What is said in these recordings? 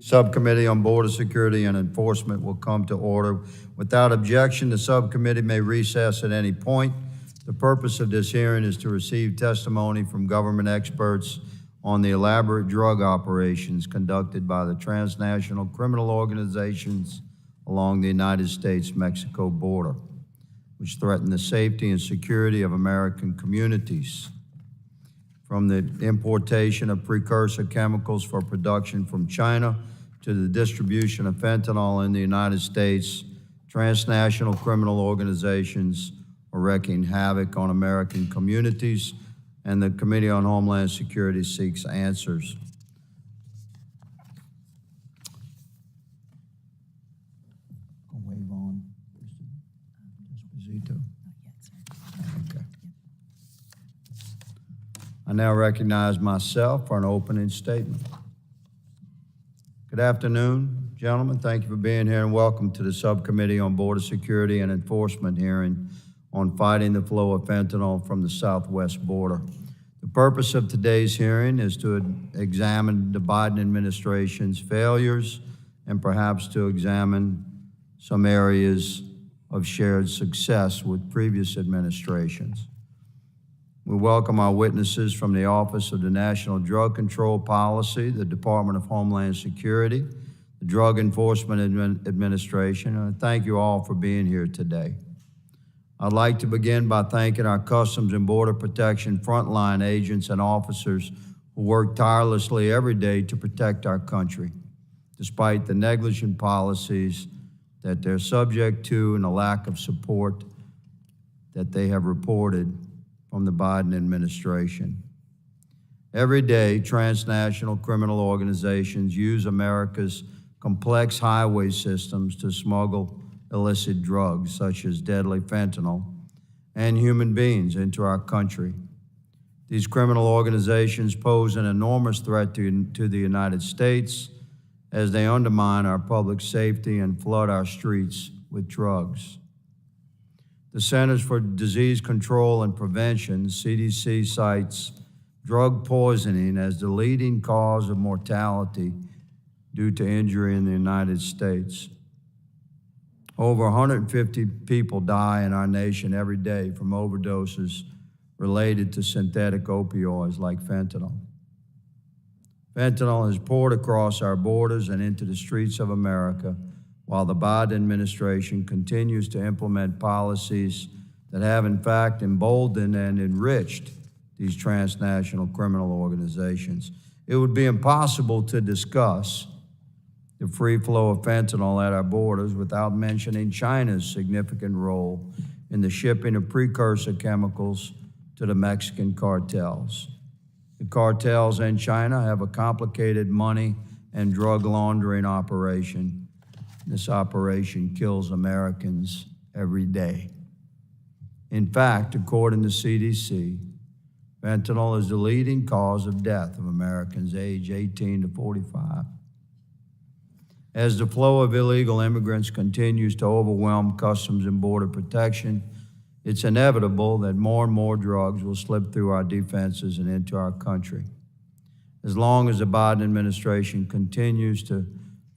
Subcommittee on Border Security and Enforcement will come to order. Without objection, the subcommittee may recess at any point. The purpose of this hearing is to receive testimony from government experts on the elaborate drug operations conducted by the transnational criminal organizations along the United States-Mexico border, which threaten the safety and security of American communities. From the importation of precursor chemicals for production from China to the distribution of fentanyl in the United States, transnational criminal organizations are wreaking havoc on American communities, and the Committee on Homeland Security seeks answers. Wave on, Esposito. Okay. I now recognize myself for an opening statement. Good afternoon, gentlemen. Thank you for being here, and welcome to the Subcommittee on Border Security and Enforcement hearing on fighting the flow of fentanyl from the southwest border. The purpose of today's hearing is to examine the Biden administration's failures and perhaps to examine some areas of shared success with previous administrations. We welcome our witnesses from the Office of the National Drug Control Policy, the Department of Homeland Security, the Drug Enforcement Administration, and I thank you all for being here today. I'd like to begin by thanking our Customs and Border Protection frontline agents and officers who work tirelessly every day to protect our country, despite the negligent policies that they're subject to and the lack of support that they have reported from the Biden administration. Every day, transnational criminal organizations use America's complex highway systems to smuggle illicit drugs such as deadly fentanyl and human beings into our country. These criminal organizations pose an enormous threat to the United States as they undermine our public safety and flood our streets with drugs. The Centers for Disease Control and Prevention, CDC, cites drug poisoning as the leading cause of mortality due to injury in the United States. Over 150 people die in our nation every day from overdoses related to synthetic opioids like fentanyl. Fentanyl has poured across our borders and into the streets of America, while the Biden administration continues to implement policies that have in fact emboldened and enriched these transnational criminal organizations. It would be impossible to discuss the free flow of fentanyl at our borders without mentioning China's significant role in the shipping of precursor chemicals to the Mexican cartels. The cartels in China have a complicated money and drug laundering operation. This operation kills Americans every day. In fact, according to CDC, fentanyl is the leading cause of death of Americans aged 18 to 45. As the flow of illegal immigrants continues to overwhelm Customs and Border Protection, it's inevitable that more and more drugs will slip through our defenses and into our country. As long as the Biden administration continues to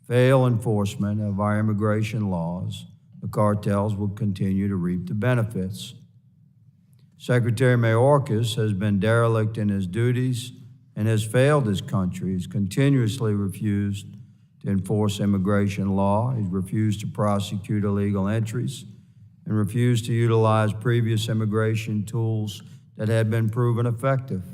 fail enforcement of our immigration laws, the cartels will continue to reap the benefits. Secretary Mayorkas has been derelict in his duties and has failed his country. He's continuously refused to enforce immigration law. He's refused to prosecute illegal entries and refused to utilize previous immigration tools that had been proven effective.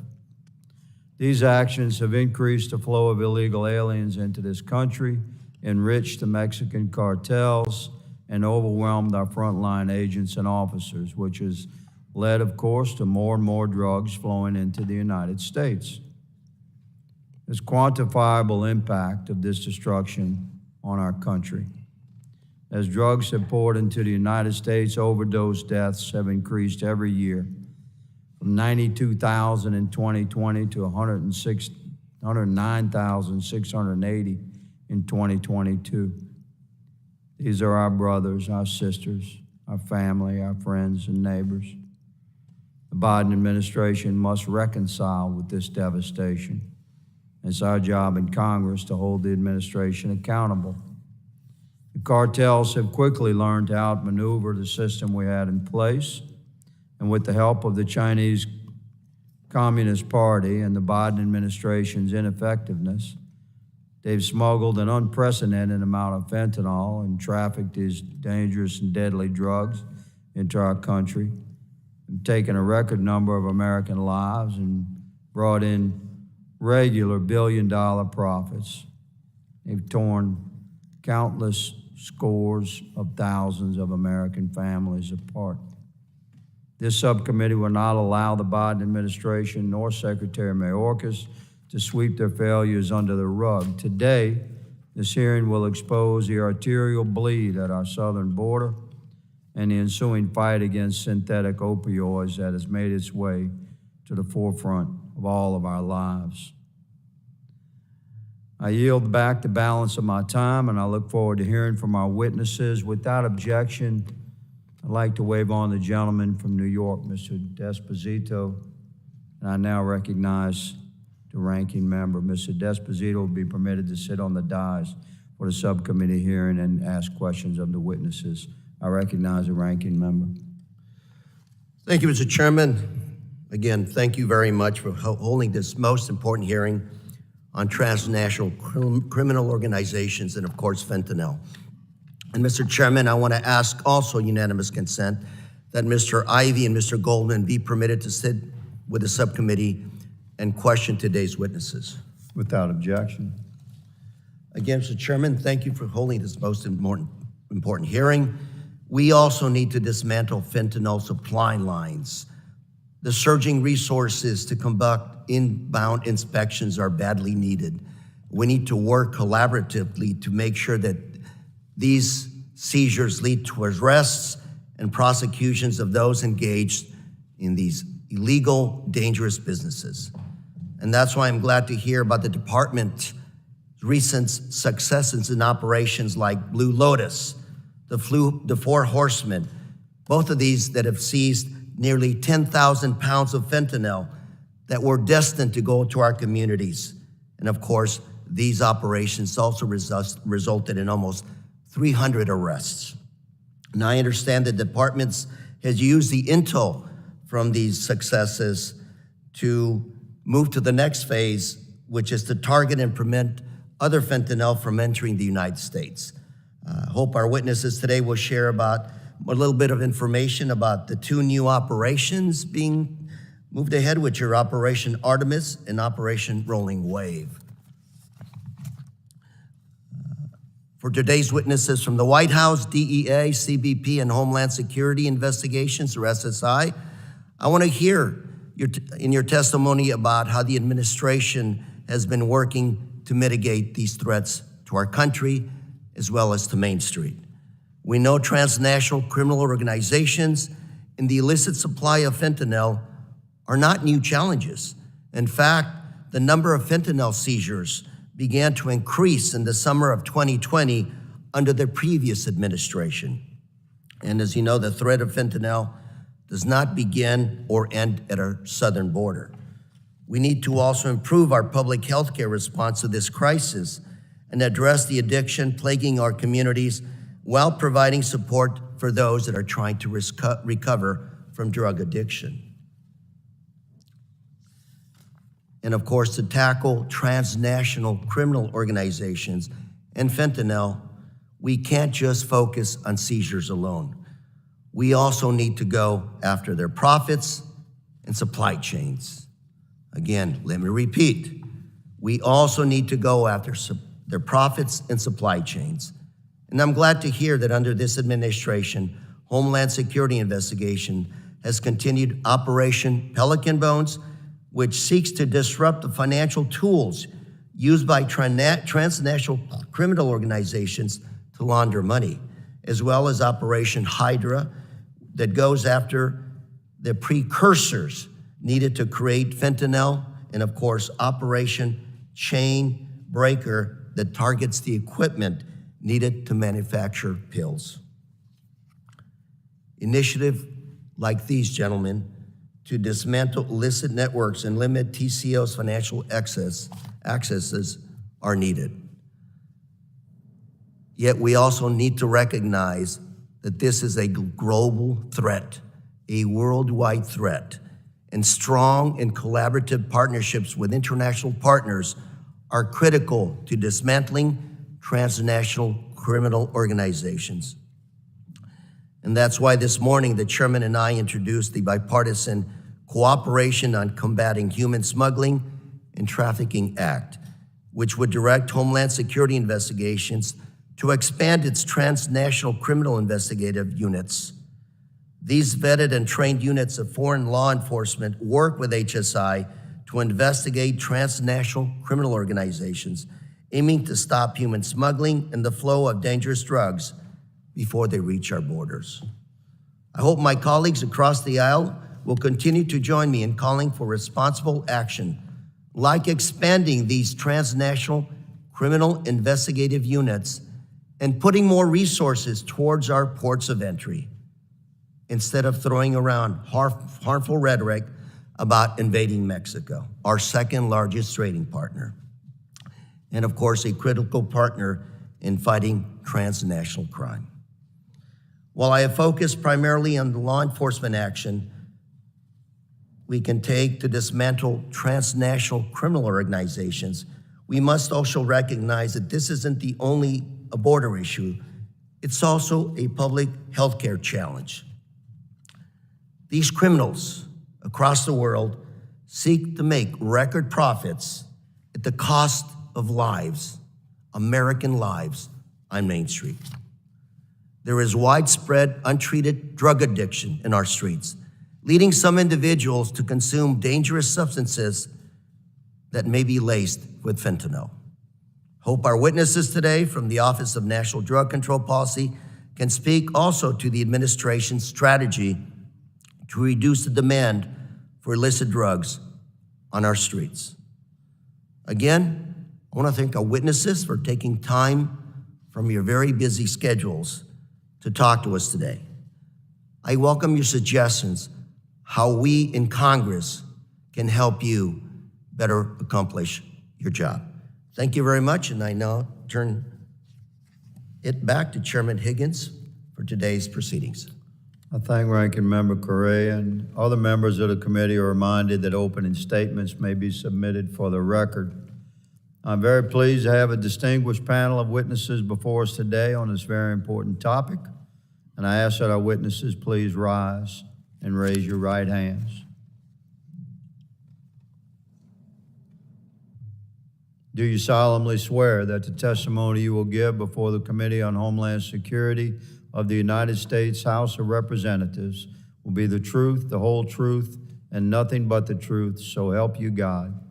These actions have increased the flow of illegal aliens into this country, enriched the Mexican cartels, and overwhelmed our frontline agents and officers, which has led, of course, to more and more drugs flowing into the United States. There's quantifiable impact of this destruction on our country. As drugs have poured into the United States, overdose deaths have increased every year, from 92,000 in 2020 to 109,680 in 2022. These are our brothers, our sisters, our family, our friends and neighbors. The Biden administration must reconcile with this devastation. It's our job in Congress to hold the administration accountable. The cartels have quickly learned to outmaneuver the system we had in place, and with the help of the Chinese Communist Party and the Biden administration's ineffectiveness, they've smuggled an unprecedented amount of fentanyl and trafficked these dangerous and deadly drugs into our country, and taken a record number of American lives and brought in regular billion-dollar profits. They've torn countless scores of thousands of American families apart. This subcommittee will not allow the Biden administration nor Secretary Mayorkas to sweep their failures under the rug. Today, this hearing will expose the arterial bleed at our southern border and the ensuing fight against synthetic opioids that has made its way to the forefront of all of our lives. I yield back the balance of my time, and I look forward to hearing from our witnesses. Without objection, I'd like to wave on the gentleman from New York, Mr. Desposito, and I now recognize the ranking member. Mr. Desposito will be permitted to sit on the dais for the subcommittee hearing and ask questions of the witnesses. I recognize the ranking member. Thank you, Mr. Chairman. Again, thank you very much for holding this most important hearing on transnational criminal organizations and, of course, fentanyl. And, Mr. Chairman, I want to ask also unanimous consent that Mr. Ivey and Mr. Goldman be permitted to sit with the subcommittee and question today's witnesses. Without objection. Again, Mr. Chairman, thank you for holding this most important hearing. We also need to dismantle fentanyl supply lines. The surging resources to conduct inbound inspections are badly needed. We need to work collaboratively to make sure that these seizures lead to arrests and prosecutions of those engaged in these illegal, dangerous businesses. And that's why I'm glad to hear about the department's recent successes in operations like Blue Lotus, the Four Horsemen, both of these that have seized nearly 10,000 pounds of fentanyl that were destined to go to our communities. And of course, these operations also resulted in almost 300 arrests. And I understand the department has used the intel from these successes to move to the next phase, which is to target and prevent other fentanyl from entering the United States. I hope our witnesses today will share about a little bit of information about the two new operations being moved ahead, which are Operation Artemis and Operation Rolling Wave. For today's witnesses from the White House, DEA, CBP, and Homeland Security Investigations, or SSI, I want to hear in your testimony about how the administration has been working to mitigate these threats to our country as well as to Main Street. We know transnational criminal organizations and the illicit supply of fentanyl are not new challenges. In fact, the number of fentanyl seizures began to increase in the summer of 2020 under the previous administration. And as you know, the threat of fentanyl does not begin or end at our southern border. We need to also improve our public health care response to this crisis and address the addiction plaguing our communities while providing support for those that are trying to recover from drug addiction. And of course, to tackle transnational criminal organizations and fentanyl, we can't just focus on seizures alone. We also need to go after their profits and supply chains. Again, let me repeat. We also need to go after their profits and supply chains. And I'm glad to hear that under this administration, Homeland Security Investigation has continued Operation Pelican Bones, which seeks to disrupt the financial tools used by transnational criminal organizations to launder money, as well as Operation Hydra that goes after the precursors needed to create fentanyl, and of course, Operation Chain Breaker that targets the equipment needed to manufacture pills. Initiatives like these, gentlemen, to dismantle illicit networks and limit TCO's financial access accesses are needed. Yet we also need to recognize that this is a global threat, a worldwide threat, and strong and collaborative partnerships with international partners are critical to dismantling transnational criminal organizations. And that's why this morning the chairman and I introduced the Bipartisan Cooperation on Combating Human Smuggling and Trafficking Act, which would direct Homeland Security investigations to expand its transnational criminal investigative units. These vetted and trained units of foreign law enforcement work with HSI to investigate transnational criminal organizations, aiming to stop human smuggling and the flow of dangerous drugs before they reach our borders. I hope my colleagues across the aisle will continue to join me in calling for responsible action, like expanding these transnational criminal investigative units and putting more resources towards our ports of entry, instead of throwing around harmful rhetoric about invading Mexico, our second largest trading partner, and of course, a critical partner in fighting transnational crime. While I have focused primarily on the law enforcement action we can take to dismantle transnational criminal organizations, we must also recognize that this isn't the only a border issue, it's also a public health care challenge. These criminals across the world seek to make record profits at the cost of lives, American lives, on Main Street. There is widespread untreated drug addiction in our streets, leading some individuals to consume dangerous substances that may be laced with fentanyl. Hope our witnesses today from the Office of National Drug Control Policy can speak also to the administration's strategy to reduce the demand for illicit drugs on our streets. Again, I want to thank our witnesses for taking time from your very busy schedules to talk to us today. I welcome your suggestions how we in Congress can help you better accomplish your job. Thank you very much, and I now turn it back to Chairman Higgins for today's proceedings. I thank Ranking Member Correa, and other members of the committee are reminded that opening statements may be submitted for the record. I'm very pleased to have a distinguished panel of witnesses before us today on this very important topic, and I ask that our witnesses please rise and raise your right hands. Do you solemnly swear that the testimony you will give before the Committee on Homeland Security of the United States House of Representatives will be the truth, the whole truth, and nothing but the truth, so help you God?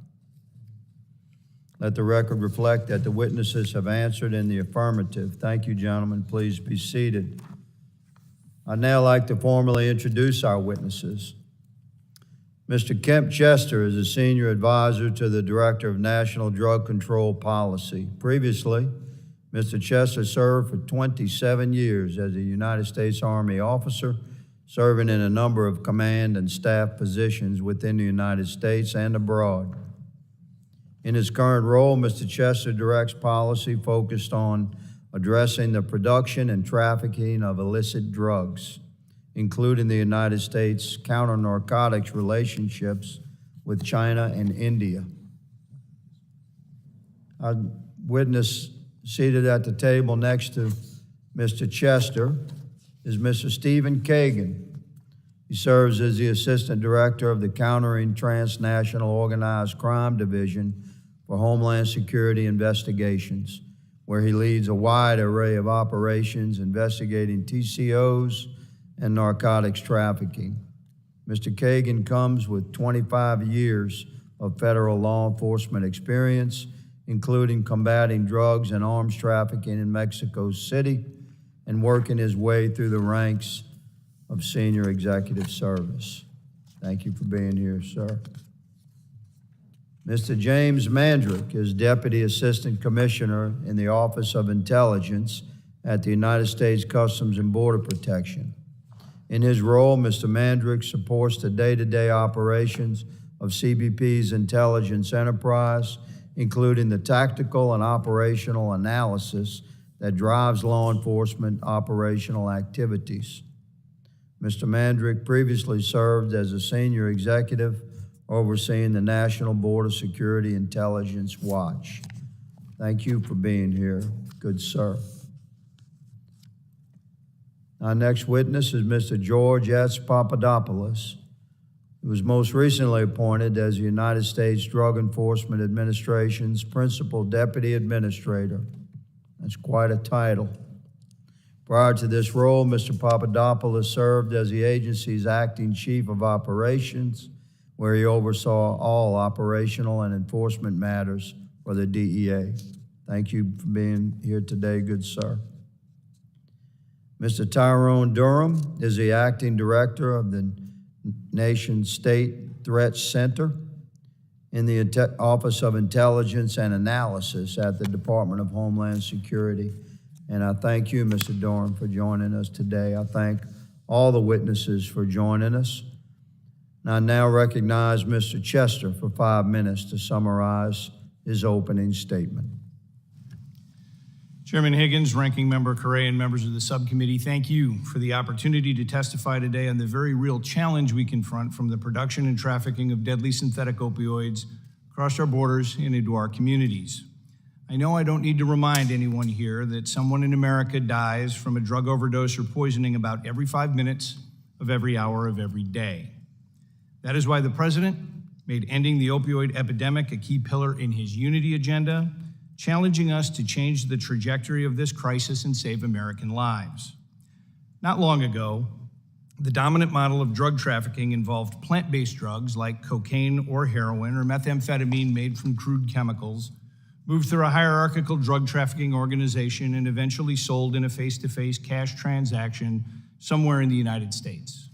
Let the record reflect that the witnesses have answered in the affirmative. Thank you, gentlemen. Please be seated. I'd now like to formally introduce our witnesses. Mr. Kemp Chester is a senior advisor to the Director of National Drug Control Policy. Previously, Mr. Chester served for 27 years as a United States Army officer, serving in a number of command and staff positions within the United States and abroad. In his current role, Mr. Chester directs policy focused on addressing the production and trafficking of illicit drugs, including the United States counter-narcotics relationships with China and India. Our witness seated at the table next to Mr. Chester is Mr. Stephen Kagan. He serves as the Assistant Director of the Countering Transnational Organized Crime Division for Homeland Security Investigations, where he leads a wide array of operations investigating TCOs and narcotics trafficking. Mr. Kagan comes with 25 years of federal law enforcement experience, including combating drugs and arms trafficking in Mexico City and working his way through the ranks of senior executive service. Thank you for being here, sir. Mr. James Mandrick is Deputy Assistant Commissioner in the Office of Intelligence at the United States Customs and Border Protection. In his role, Mr. Mandrick supports the day-to-day operations of CBP's intelligence enterprise, including the tactical and operational analysis that drives law enforcement operational activities. Mr. Mandrick previously served as a senior executive overseeing the National Border Security Intelligence Watch. Thank you for being here. Good sir. Our next witness is Mr. George S. Papadopoulos, who was most recently appointed as the United States Drug Enforcement Administration's Principal Deputy Administrator. That's quite a title. Prior to this role, Mr. Papadopoulos served as the agency's acting Chief of Operations, where he oversaw all operational and enforcement matters for the DEA. Thank you for being here today, good sir. Mr. Tyrone Durham is the acting director of the nation's State Threat Center in the Office of Intelligence and Analysis at the Department of Homeland Security. And I thank you, Mr. Durham, for joining us today. I thank all the witnesses for joining us. And I now recognize Mr. Chester for 5 minutes to summarize his opening statement. Chairman Higgins, Ranking Member Correa, and members of the subcommittee, thank you for the opportunity to testify today on the very real challenge we confront from the production and trafficking of deadly synthetic opioids across our borders and into our communities. I know I don't need to remind anyone here that someone in America dies from a drug overdose or poisoning about every 5 minutes of every hour of every day. That is why the President made ending the opioid epidemic a key pillar in his unity agenda, challenging us to change the trajectory of this crisis and save American lives. Not long ago, the dominant model of drug trafficking involved plant-based drugs like cocaine or heroin or methamphetamine made from crude chemicals, moved through a hierarchical drug trafficking organization and eventually sold in a face-to-face cash transaction somewhere in the United States.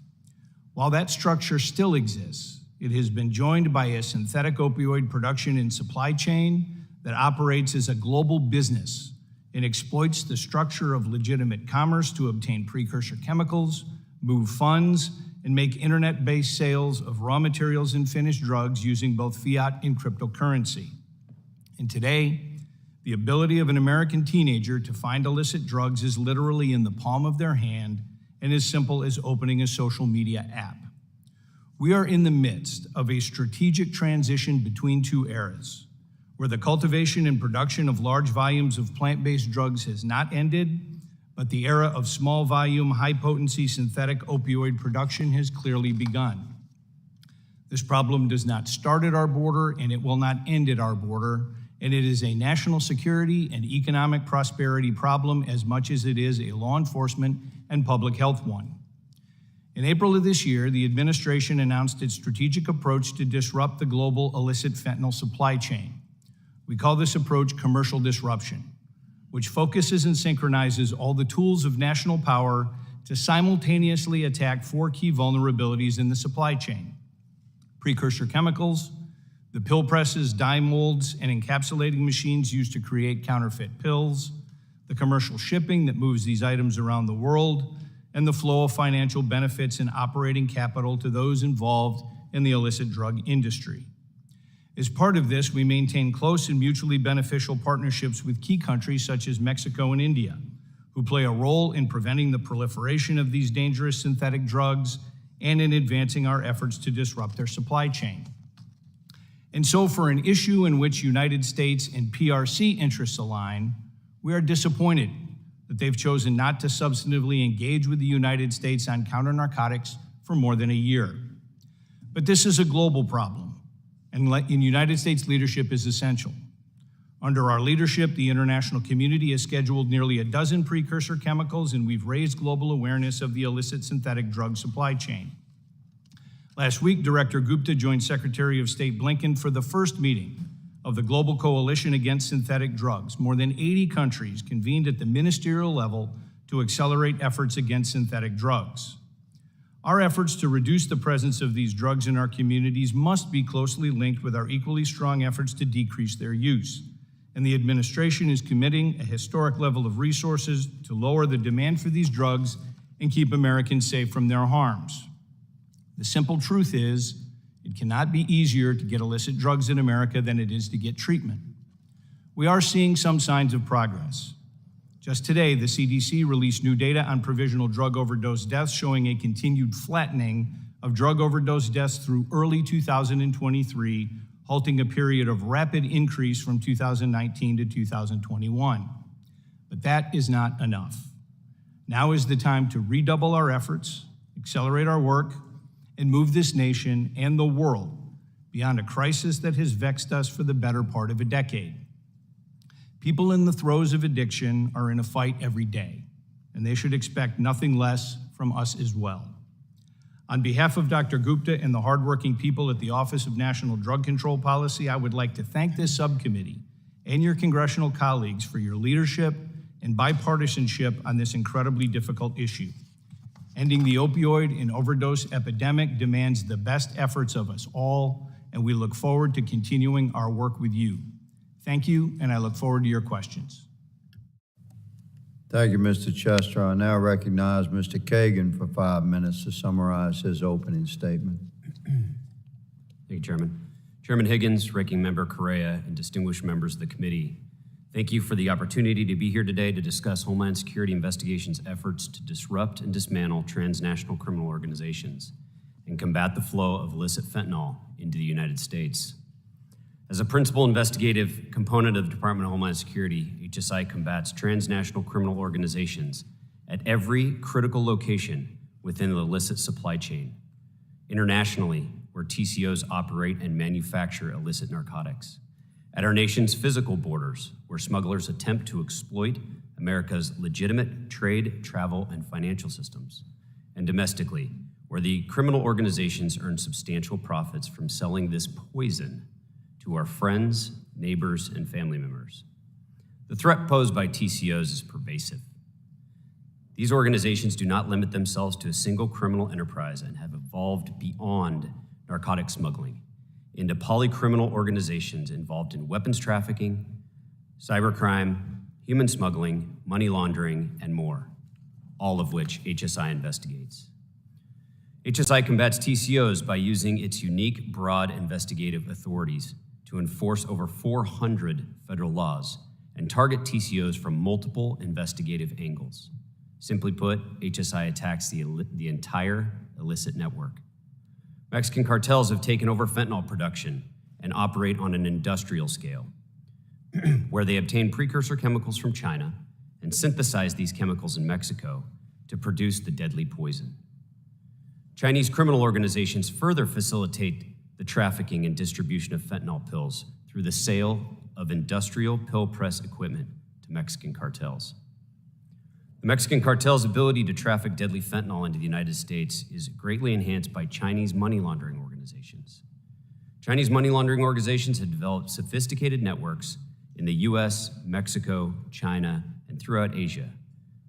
While that structure still exists, it has been joined by a synthetic opioid production and supply chain that operates as a global business and exploits the structure of legitimate commerce to obtain precursor chemicals, move funds, and make internet-based sales of raw materials and finished drugs using both fiat and cryptocurrency. And today, the ability of an American teenager to find illicit drugs is literally in the palm of their hand and as simple as opening a social media app. We are in the midst of a strategic transition between two eras, where the cultivation and production of large volumes of plant-based drugs has not ended, but the era of small volume, high-potency synthetic opioid production has clearly begun. This problem does not start at our border, and it will not end at our border, and it is a national security and economic prosperity problem as much as it is a law enforcement and public health one. In April of this year, the administration announced its strategic approach to disrupt the global illicit fentanyl supply chain. We call this approach commercial disruption, which focuses and synchronizes all the tools of national power to simultaneously attack 4 key vulnerabilities in the supply chain: precursor chemicals, the pill presses, dye molds, and encapsulating machines used to create counterfeit pills, the commercial shipping that moves these items around the world, and the flow of financial benefits and operating capital to those involved in the illicit drug industry. As part of this, we maintain close and mutually beneficial partnerships with key countries such as Mexico and India, who play a role in preventing the proliferation of these dangerous synthetic drugs and in advancing our efforts to disrupt their supply chain. And so for an issue in which United States and PRC interests align, we are disappointed that they've chosen not to substantively engage with the United States on counter-narcotics for more than a year. But this is a global problem, and United States leadership is essential. Under our leadership, the international community has scheduled nearly a dozen precursor chemicals, and we've raised global awareness of the illicit synthetic drug supply chain. Last week, Director Gupta joined Secretary of State Blinken for the first meeting of the Global Coalition Against Synthetic Drugs. More than 80 countries convened at the ministerial level to accelerate efforts against synthetic drugs. Our efforts to reduce the presence of these drugs in our communities must be closely linked with our equally strong efforts to decrease their use. And the administration is committing a historic level of resources to lower the demand for these drugs and keep Americans safe from their harms. The simple truth is, It cannot be easier to get illicit drugs in America than it is to get treatment. We are seeing some signs of progress. Just today, the CDC released new data on provisional drug overdose deaths showing a continued flattening of drug overdose deaths through early 2023, halting a period of rapid increase from 2019 to 2021. But that is not enough. Now is the time to redouble our efforts, accelerate our work, and move this nation and the world beyond a crisis that has vexed us for the better part of a decade. People in the throes of addiction are in a fight every day, and they should expect nothing less from us as well. On behalf of Dr. Gupta and the hardworking people at the Office of National Drug Control Policy, I would like to thank this subcommittee and your congressional colleagues for your leadership and bipartisanship on this incredibly difficult issue. Ending the opioid and overdose epidemic demands the best efforts of us all, and we look forward to continuing our work with you. Thank you, and I look forward to your questions. Thank you, Mr. Chester. I now recognize Mr. Kagan for 5 minutes to summarize his opening statement. Thank you, Chairman. Chairman Higgins, Ranking Member Correa, and distinguished members of the committee, thank you for the opportunity to be here today to discuss Homeland Security Investigation's efforts to disrupt and dismantle transnational criminal organizations and combat the flow of illicit fentanyl into the United States. As a principal investigative component of the Department of Homeland Security, HSI combats transnational criminal organizations at every critical location within the illicit supply chain, internationally, where TCOs operate and manufacture illicit narcotics, at our nation's physical borders, where smugglers attempt to exploit America's legitimate trade, travel, and financial systems, and domestically, where the criminal organizations earn substantial profits from selling this poison to our friends, neighbors, and family members. The threat posed by TCOs is pervasive. These organizations do not limit themselves to a single criminal enterprise and have evolved beyond narcotic smuggling into polycriminal organizations involved in weapons trafficking, cybercrime, human smuggling, money laundering, and more, all of which HSI investigates. HSI combats TCOs by using its unique, broad investigative authorities to enforce over 400 federal laws and target TCOs from multiple investigative angles. Simply put, HSI attacks the entire illicit network. Mexican cartels have taken over fentanyl production and operate on an industrial scale, where they obtain precursor chemicals from China and synthesize these chemicals in Mexico to produce the deadly poison. Chinese criminal organizations further facilitate the trafficking and distribution of fentanyl pills through the sale of industrial pill press equipment to Mexican cartels. The Mexican cartel's ability to traffic deadly fentanyl into the United States is greatly enhanced by Chinese money laundering organizations. Chinese money laundering organizations have developed sophisticated networks in the US, Mexico, China, and throughout Asia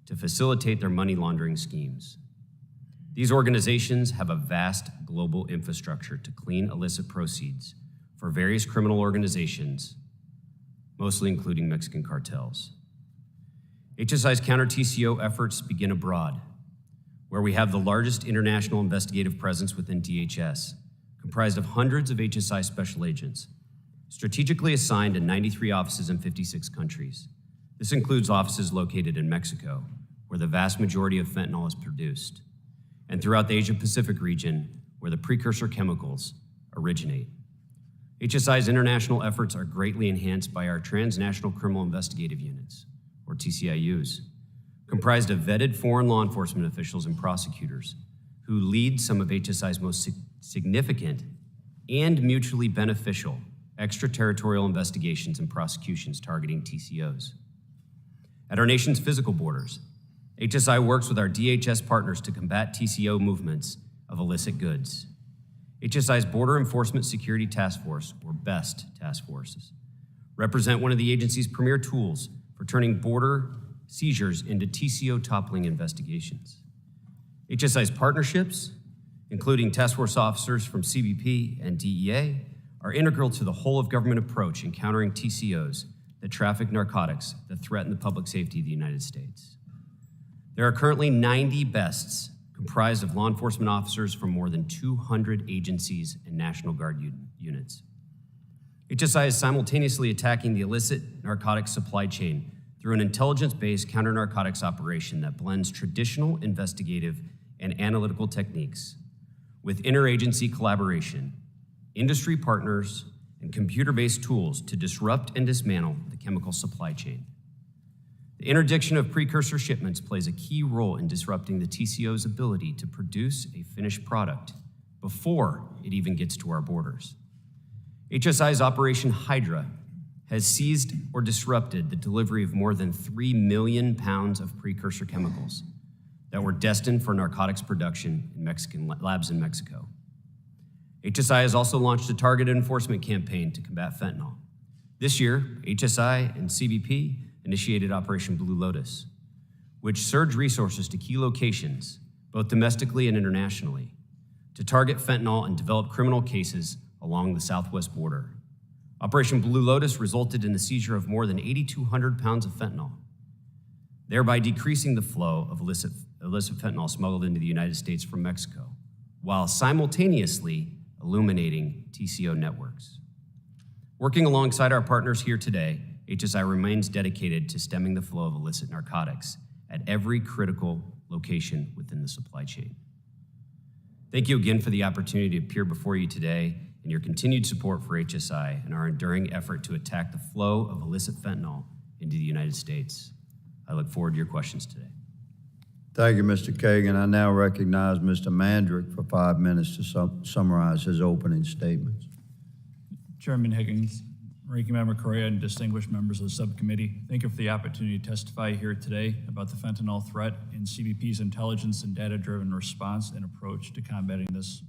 to facilitate their money laundering schemes. These organizations have a vast global infrastructure to clean illicit proceeds for various criminal organizations, mostly including Mexican cartels. HSI's counter-TCO efforts begin abroad, where we have the largest international investigative presence within DHS, comprised of hundreds of HSI special agents, strategically assigned in 93 offices in 56 countries. This includes offices located in Mexico, where the vast majority of fentanyl is produced, and throughout the Asia-Pacific region, where the precursor chemicals originate. HSI's international efforts are greatly enhanced by our transnational criminal investigative units, or TCIUs, comprised of vetted foreign law enforcement officials and prosecutors who lead some of HSI's most significant and mutually beneficial extraterritorial investigations and prosecutions targeting TCOs. At our nation's physical borders, HSI works with our DHS partners to combat TCO movements of illicit goods. HSI's Border Enforcement Security Task Force, or BEST task forces, represent one of the agency's premier tools for turning border seizures into TCO toppling investigations. HSI's partnerships, including task force officers from CBP and DEA, are integral to the whole of government approach in countering TCOs that traffic narcotics that threaten the public safety of the United States. There are currently 90 BESTs comprised of law enforcement officers from more than 200 agencies and National Guard units. HSI is simultaneously attacking the illicit narcotics supply chain through an intelligence-based counter-narcotics operation that blends traditional investigative and analytical techniques with interagency collaboration, industry partners, and computer-based tools to disrupt and dismantle the chemical supply chain. The interdiction of precursor shipments plays a key role in disrupting the TCO's ability to produce a finished product before it even gets to our borders. HSI's Operation Hydra has seized or disrupted the delivery of more than 3 million pounds of precursor chemicals that were destined for narcotics production in Mexican labs in Mexico. HSI has also launched a targeted enforcement campaign to combat fentanyl. This year, HSI and CBP initiated Operation Blue Lotus, which surged resources to key locations, both domestically and internationally, to target fentanyl and develop criminal cases along the southwest border. Operation Blue Lotus resulted in the seizure of more than 8,200 pounds of fentanyl, thereby decreasing the flow of illicit fentanyl smuggled into the United States from Mexico, while simultaneously illuminating TCO networks. Working alongside our partners here today, HSI remains dedicated to stemming the flow of illicit narcotics at every critical location within the supply chain. Thank you again for the opportunity to appear before you today and your continued support for HSI and our enduring effort to attack the flow of illicit fentanyl into the United States. I look forward to your questions today. Thank you, Mr. Kagan. I now recognize Mr. Mandrick for 5 minutes to summarize his opening statements. Chairman Higgins, Ranking Member Correa, and distinguished members of the subcommittee, thank you for the opportunity to testify here today about the fentanyl threat and CBP's intelligence and data-driven response and approach to combating this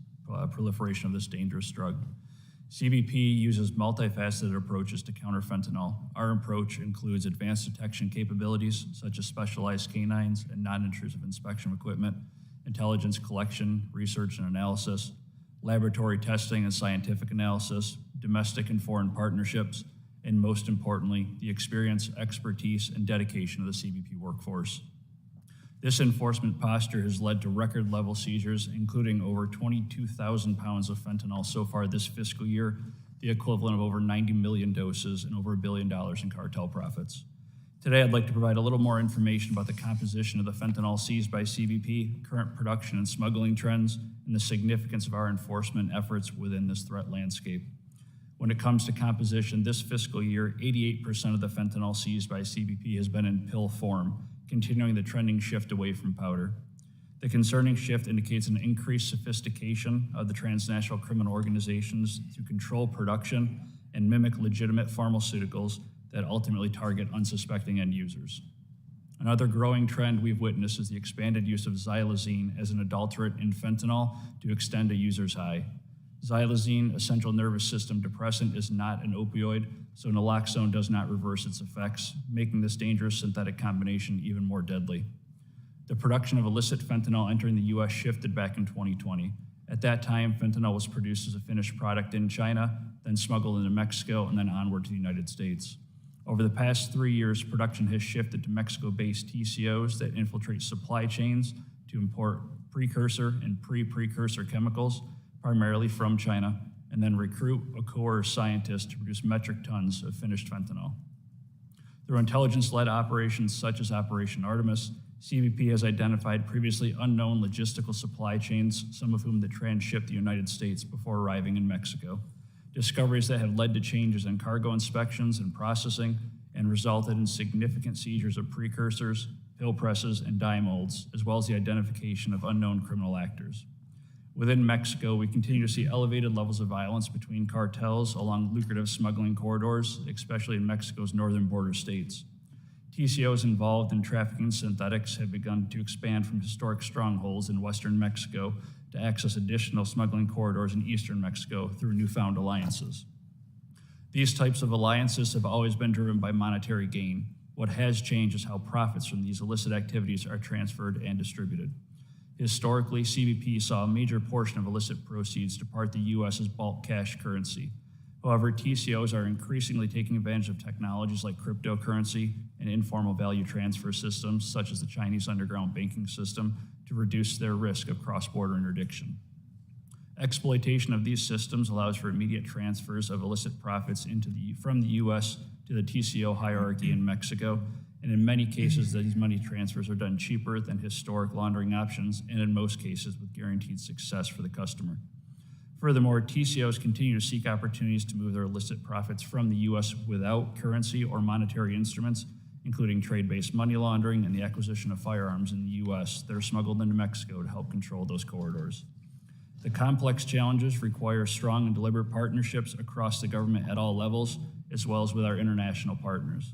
proliferation of this dangerous drug. CBP uses multifaceted approaches to counter fentanyl. Our approach includes advanced detection capabilities, such as specialized canines and non-intrusive inspection equipment, intelligence collection, research and analysis, laboratory testing and scientific analysis, domestic and foreign partnerships, and most importantly, the experience, expertise, and dedication of the CBP workforce. This enforcement posture has led to record-level seizures, including over 22,000 pounds of fentanyl so far this fiscal year, the equivalent of over 90 million doses and over $1 billion in cartel profits. Today, I'd like to provide a little more information about the composition of the fentanyl seized by CBP, current production and smuggling trends, and the significance of our enforcement efforts within this threat landscape. When it comes to composition, this fiscal year, 88% of the fentanyl seized by CBP has been in pill form, continuing the trending shift away from powder. The concerning shift indicates an increased sophistication of the transnational criminal organizations to control production and mimic legitimate pharmaceuticals that ultimately target unsuspecting end users. Another growing trend we've witnessed is the expanded use of xylazine as an adulterant in fentanyl to extend a user's high. Xylazine, a central nervous system depressant, is not an opioid, so naloxone does not reverse its effects, making this dangerous synthetic combination even more deadly. The production of illicit fentanyl entering the U.S. shifted back in 2020. At that time, fentanyl was produced as a finished product in China, then smuggled into Mexico, and then onward to the United States. Over the past 3 years, production has shifted to Mexico-based TCOs that infiltrate supply chains to import precursor and pre-precursor chemicals, primarily from China, and then recruit or coerce scientists to produce metric tons of finished fentanyl. Through intelligence-led operations such as Operation Artemis, CBP has identified previously unknown logistical supply chains, some of whom that transship the United States before arriving in Mexico. Discoveries that have led to changes in cargo inspections and processing and resulted in significant seizures of precursors, pill presses, and dye molds, as well as the identification of unknown criminal actors. Within Mexico, we continue to see elevated levels of violence between cartels along lucrative smuggling corridors, especially in Mexico's northern border states. TCOs involved in trafficking synthetics have begun to expand from historic strongholds in western Mexico to access additional smuggling corridors in eastern Mexico through newfound alliances. These types of alliances have always been driven by monetary gain. What has changed is how profits from these illicit activities are transferred and distributed. Historically, CBP saw a major portion of illicit proceeds depart the U.S. as bulk cash currency. However, TCOs are increasingly taking advantage of technologies like cryptocurrency and informal value transfer systems, such as the Chinese underground banking system, to reduce their risk of cross-border interdiction. Exploitation of these systems allows for immediate transfers of illicit profits from the U.S. to the TCO hierarchy in Mexico, and in many cases, these money transfers are done cheaper than historic laundering options, and in most cases with guaranteed success for the customer. Furthermore, TCOs continue to seek opportunities to move their illicit profits from the U.S. without currency or monetary instruments, including trade-based money laundering and the acquisition of firearms in the U.S. that are smuggled into Mexico to help control those corridors. The complex challenges require strong and deliberate partnerships across the government at all levels, as well as with our international partners.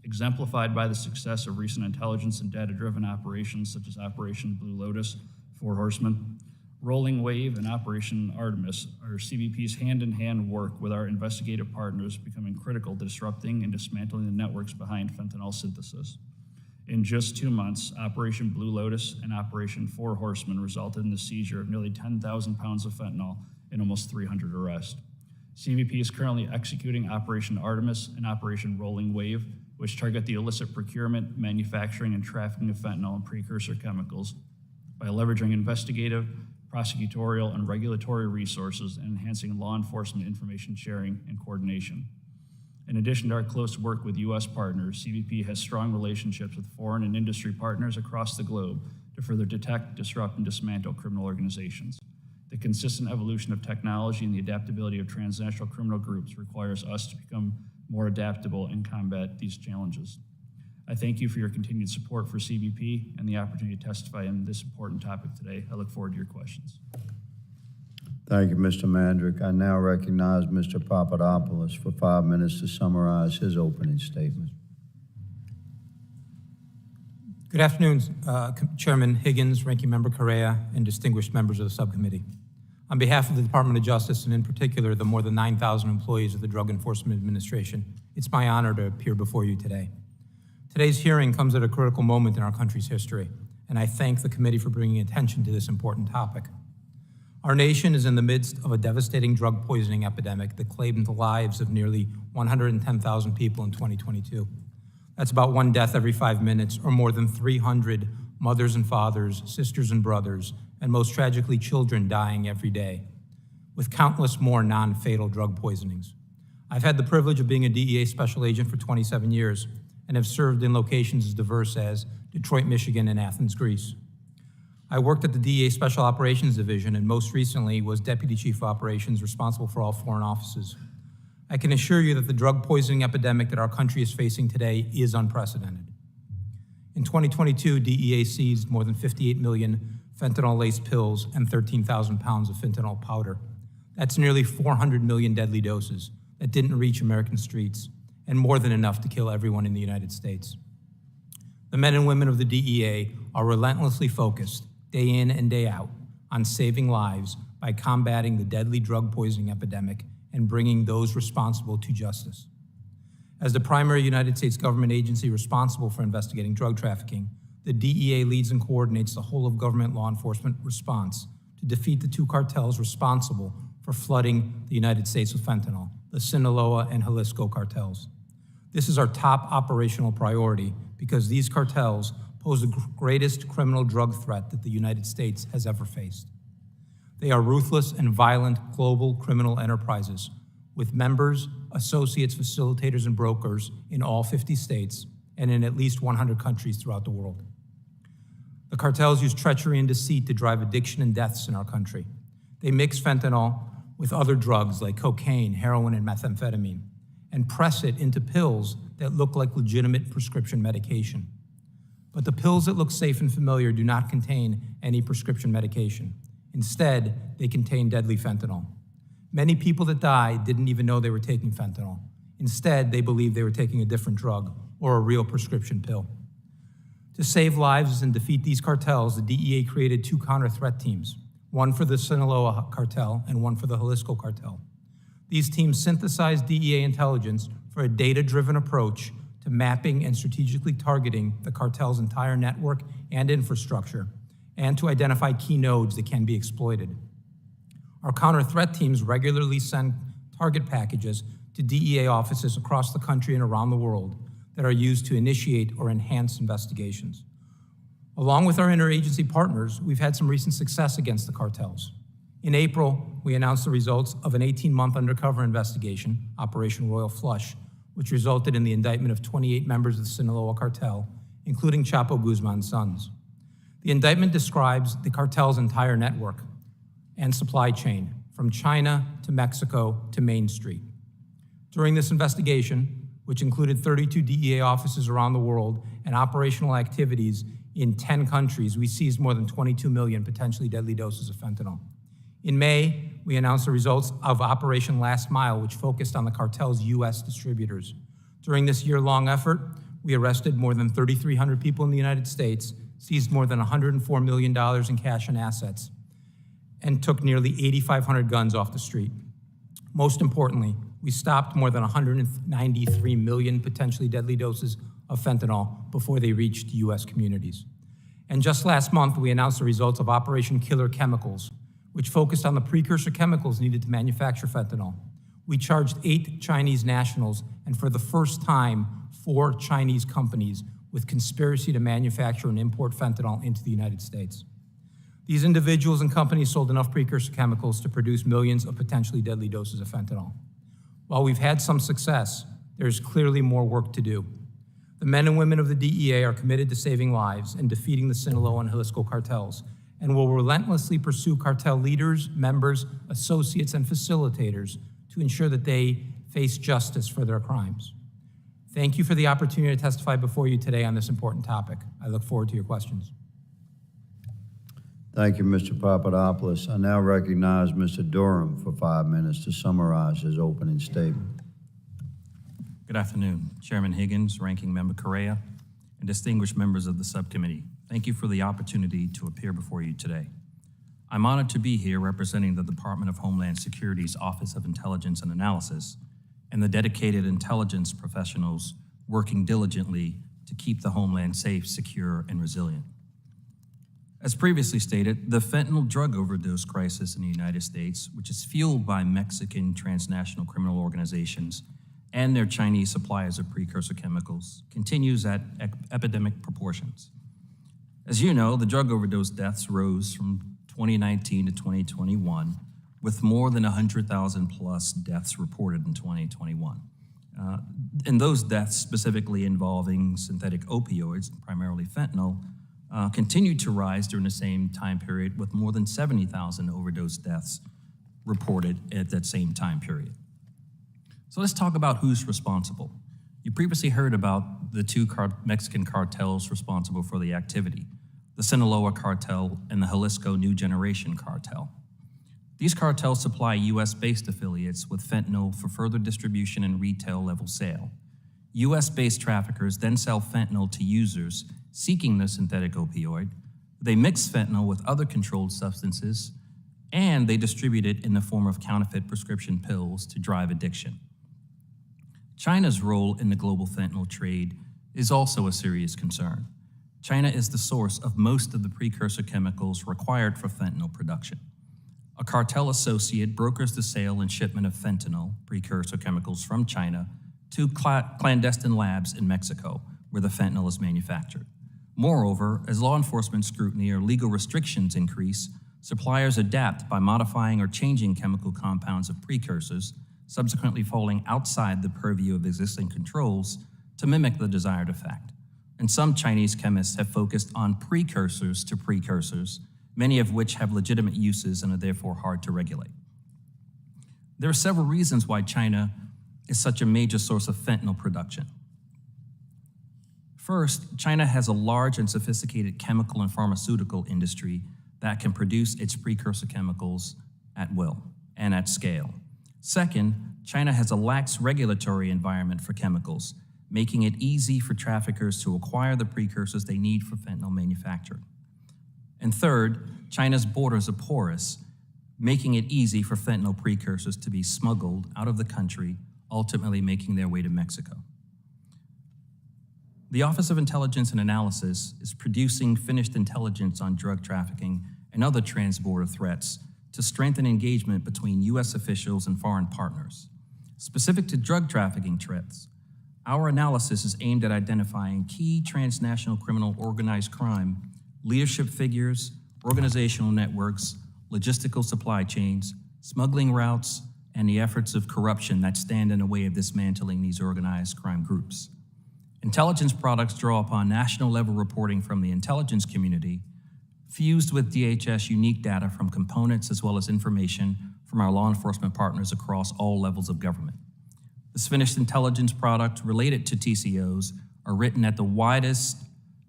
Exemplified by the success of recent intelligence and data-driven operations such as Operation Blue Lotus, Four Horsemen, Rolling Wave, and Operation Artemis, our CBP's hand-in-hand work with our investigative partners becoming critical to disrupting and dismantling the networks behind fentanyl synthesis. In just 2 months, Operation Blue Lotus and Operation Four Horsemen resulted in the seizure of nearly 10,000 pounds of fentanyl and almost 300 arrests. CBP is currently executing Operation Artemis and Operation Rolling Wave, which target the illicit procurement, manufacturing, and trafficking of fentanyl and precursor chemicals by leveraging investigative, prosecutorial, and regulatory resources and enhancing law enforcement information sharing and coordination. In addition to our close work with U.S. partners, CBP has strong relationships with foreign and industry partners across the globe to further detect, disrupt, and dismantle criminal organizations. The consistent evolution of technology and the adaptability of transnational criminal groups requires us to become more adaptable and combat these challenges. I thank you for your continued support for CBP and the opportunity to testify on this important topic today. I look forward to your questions. Thank you, Mr. Mandrick. I now recognize Mr. Papadopoulos for 5 minutes to summarize his opening statement. Good afternoon, Chairman Higgins, Ranking Member Correa, and distinguished members of the subcommittee. On behalf of the Department of Justice, and in particular the more than 9,000 employees of the Drug Enforcement Administration, it's my honor to appear before you today. Today's hearing comes at a critical moment in our country's history, and I thank the committee for bringing attention to this important topic. Our nation is in the midst of a devastating drug poisoning epidemic that claimed the lives of nearly 110,000 people in 2022. That's about 1 death every 5 minutes, or more than 300 mothers and fathers, sisters and brothers, and most tragically children dying every day, with countless more non-fatal drug poisonings. I've had the privilege of being a DEA special agent for 27 years and have served in locations as diverse as Detroit, Michigan, and Athens, Greece. I worked at the DEA Special Operations Division and most recently was Deputy Chief of Operations responsible for all foreign offices. I can assure you that the drug poisoning epidemic that our country is facing today is unprecedented. In 2022, DEA seized more than 58 million fentanyl-laced pills and 13,000 pounds of fentanyl powder. That's nearly 400 million deadly doses that didn't reach American streets, and more than enough to kill everyone in the United States. The men and women of the DEA are relentlessly focused, day in and day out, on saving lives by combating the deadly drug poisoning epidemic and bringing those responsible to justice. As the primary United States government agency responsible for investigating drug trafficking, the DEA leads and coordinates the whole of government law enforcement response to defeat the 2 cartels responsible for flooding the United States with fentanyl, the Sinaloa and Jalisco cartels. This is our top operational priority because these cartels pose the greatest criminal drug threat that the United States has ever faced. They are ruthless and violent global criminal enterprises with members, associates, facilitators, and brokers in all 50 states and in at least 100 countries throughout the world. The cartels use treachery and deceit to drive addiction and deaths in our country. They mix fentanyl with other drugs like cocaine, heroin, and methamphetamine, and press it into pills that look like legitimate prescription medication. But the pills that look safe and familiar do not contain any prescription medication. Instead, they contain deadly fentanyl. Many people that died didn't even know they were taking fentanyl. Instead, they believed they were taking a different drug or a real prescription pill. To save lives and defeat these cartels, the DEA created 2 counter-threat teams, one for the Sinaloa cartel and one for the Jalisco cartel. These teams synthesized DEA intelligence for a data-driven approach to mapping and strategically targeting the cartel's entire network and infrastructure, and to identify key nodes that can be exploited. Our counter-threat teams regularly send target packages to DEA offices across the country and around the world that are used to initiate or enhance investigations. Along with our interagency partners, we've had some recent success against the cartels. In April, we announced the results of an 18-month undercover investigation, Operation Royal Flush, which resulted in the indictment of 28 members of the Sinaloa cartel, including Chapo Guzman's sons. The indictment describes the cartel's entire network and supply chain, from China to Mexico to Main Street. During this investigation, which included 32 DEA offices around the world and operational activities in 10 countries, we seized more than 22 million potentially deadly doses of fentanyl. In May, we announced the results of Operation Last Mile, which focused on the cartel's U.S. distributors. During this year-long effort, we arrested more than 3,300 people in the United States, seized more than $104 million in cash and assets, and took nearly 8,500 guns off the street. Most importantly, we stopped more than 193 million potentially deadly doses of fentanyl before they reached U.S. communities. And just last month, we announced the results of Operation Killer Chemicals, which focused on the precursor chemicals needed to manufacture fentanyl. We charged 8 Chinese nationals, and for the first time, 4 Chinese companies with conspiracy to manufacture and import fentanyl into the United States. These individuals and companies sold enough precursor chemicals to produce millions of potentially deadly doses of fentanyl. While we've had some success, there's clearly more work to do. The men and women of the DEA are committed to saving lives and defeating the Sinaloa and Jalisco cartels, and will relentlessly pursue cartel leaders, members, associates, and facilitators to ensure that they face justice for their crimes. Thank you for the opportunity to testify before you today on this important topic. I look forward to your questions. Thank you, Mr. Papadopoulos. I now recognize Mr. Durham for 5 minutes to summarize his opening statement. Good afternoon, Chairman Higgins, Ranking Member Correa, and distinguished members of the subcommittee. Thank you for the opportunity to appear before you today. I'm honored to be here representing the Department of Homeland Security's Office of Intelligence and Analysis and the dedicated intelligence professionals working diligently to keep the homeland safe, secure, and resilient. As previously stated, the fentanyl drug overdose crisis in the United States, which is fueled by Mexican transnational criminal organizations and their Chinese suppliers of precursor chemicals, continues at epidemic proportions. As you know, the drug overdose deaths rose from 2019 to 2021, with more than 100,000 plus deaths reported in 2021. And those deaths, specifically involving synthetic opioids, primarily fentanyl, continued to rise during the same time period, with more than 70,000 overdose deaths reported at that same time period. So let's talk about who's responsible. You previously heard about the 2 Mexican cartels responsible for the activity, the Sinaloa cartel and the Jalisco New Generation cartel. These cartels supply U.S.-based affiliates with fentanyl for further distribution and retail-level sale. U.S.-based traffickers then sell fentanyl to users seeking the synthetic opioid. They mix fentanyl with other controlled substances, and they distribute it in the form of counterfeit prescription pills to drive addiction. China's role in the global fentanyl trade is also a serious concern. China is the source of most of the precursor chemicals required for fentanyl production. A cartel associate brokers the sale and shipment of fentanyl, precursor chemicals from China, to clandestine labs in Mexico, where the fentanyl is manufactured. Moreover, as law enforcement scrutiny or legal restrictions increase, suppliers adapt by modifying or changing chemical compounds of precursors, subsequently falling outside the purview of existing controls to mimic the desired effect. And some Chinese chemists have focused on precursors to precursors, many of which have legitimate uses and are therefore hard to regulate. There are several reasons why China is such a major source of fentanyl production. First, China has a large and sophisticated chemical and pharmaceutical industry that can produce its precursor chemicals at will and at scale. Second, China has a lax regulatory environment for chemicals, making it easy for traffickers to acquire the precursors they need for fentanyl manufacture. And third, China's borders are porous, making it easy for fentanyl precursors to be smuggled out of the country, ultimately making their way to Mexico. The Office of Intelligence and Analysis is producing finished intelligence on drug trafficking and other transborder threats to strengthen engagement between U.S. officials and foreign partners. Specific to drug trafficking threats, our analysis is aimed at identifying key transnational criminal organized crime leadership figures, organizational networks, logistical supply chains, smuggling routes, and the efforts of corruption that stand in the way of dismantling these organized crime groups. Intelligence products draw upon national-level reporting from the intelligence community, fused with DHS unique data from components as well as information from our law enforcement partners across all levels of government. This finished intelligence product related to TCOs are written at the widest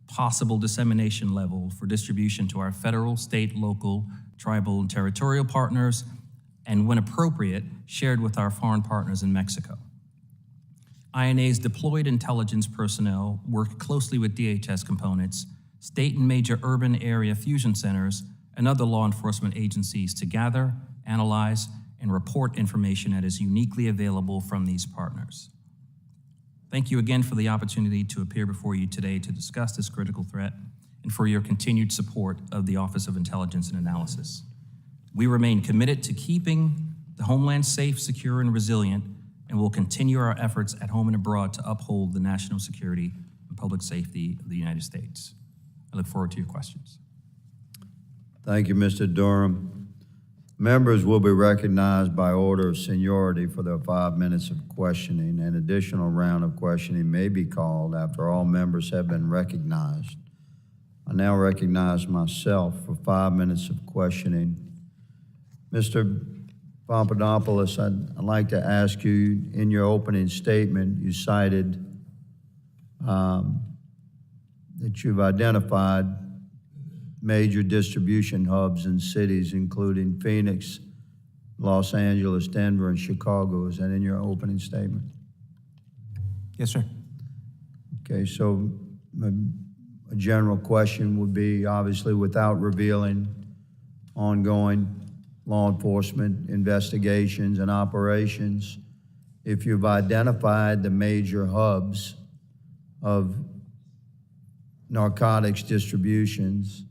possible dissemination level for distribution to our federal, state, local, tribal, and territorial partners, and when appropriate, shared with our foreign partners in Mexico. INA's deployed intelligence personnel work closely with DHS components, state and major urban area fusion centers, and other law enforcement agencies to gather, analyze, and report information that is uniquely available from these partners. Thank you again for the opportunity to appear before you today to discuss this critical threat and for your continued support of the Office of Intelligence and Analysis. We remain committed to keeping the homeland safe, secure, and resilient, and will continue our efforts at home and abroad to uphold the national security and public safety of the United States. I look forward to your questions. Thank you, Mr. Durham. Members will be recognized by order of seniority for their 5 minutes of questioning. An additional round of questioning may be called after all members have been recognized. I now recognize myself for 5 minutes of questioning. Mr. Papadopoulos, I'd like to ask you, in your opening statement, you cited that you've identified major distribution hubs in cities, including Phoenix, Los Angeles, Denver, and Chicago. Is that in your opening statement? Yes, sir. Okay, so a general question would be, obviously, without revealing ongoing law enforcement investigations and operations, if you've identified the major hubs of narcotics distributions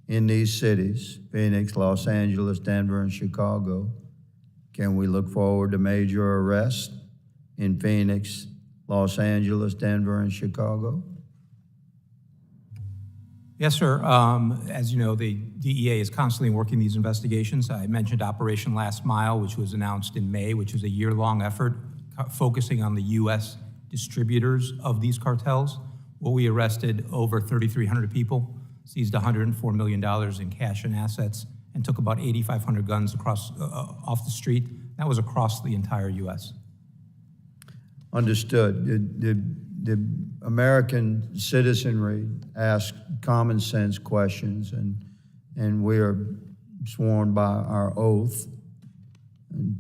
in these cities, Phoenix, Los Angeles, Denver, and Chicago, can we look forward to major arrests in Phoenix, Los Angeles, Denver, and Chicago? Yes, sir. As you know, the DEA is constantly working these investigations. I mentioned Operation Last Mile, which was announced in May, which is a year-long effort focusing on the U.S. distributors of these cartels, where we arrested over 3,300 people, seized $104 million in cash and assets, and took about 8,500 guns off the street. That was across the entire U.S. Understood. The American citizenry ask common sense questions, and we are sworn by our oath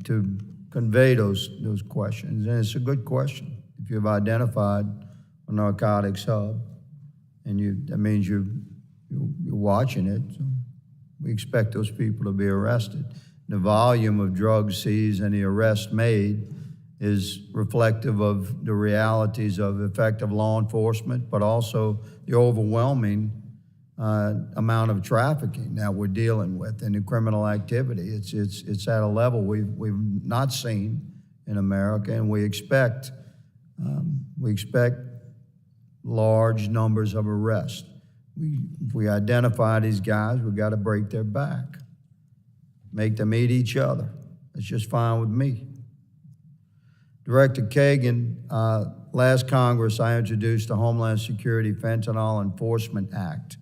to convey those questions. And it's a good question. If you've identified a narcotics hub, and that means you're watching it, so we expect those people to be arrested. The volume of drugs seized and the arrests made is reflective of the realities of effective law enforcement, but also the overwhelming amount of trafficking that we're dealing with and the criminal activity. It's at a level we've not seen in America, and we expect large numbers of arrests. If we identify these guys, we've got to break their back, make them eat each other. That's just fine with me. Director Kagan, last Congress, I introduced the Homeland Security Fentanyl Enforcement Act.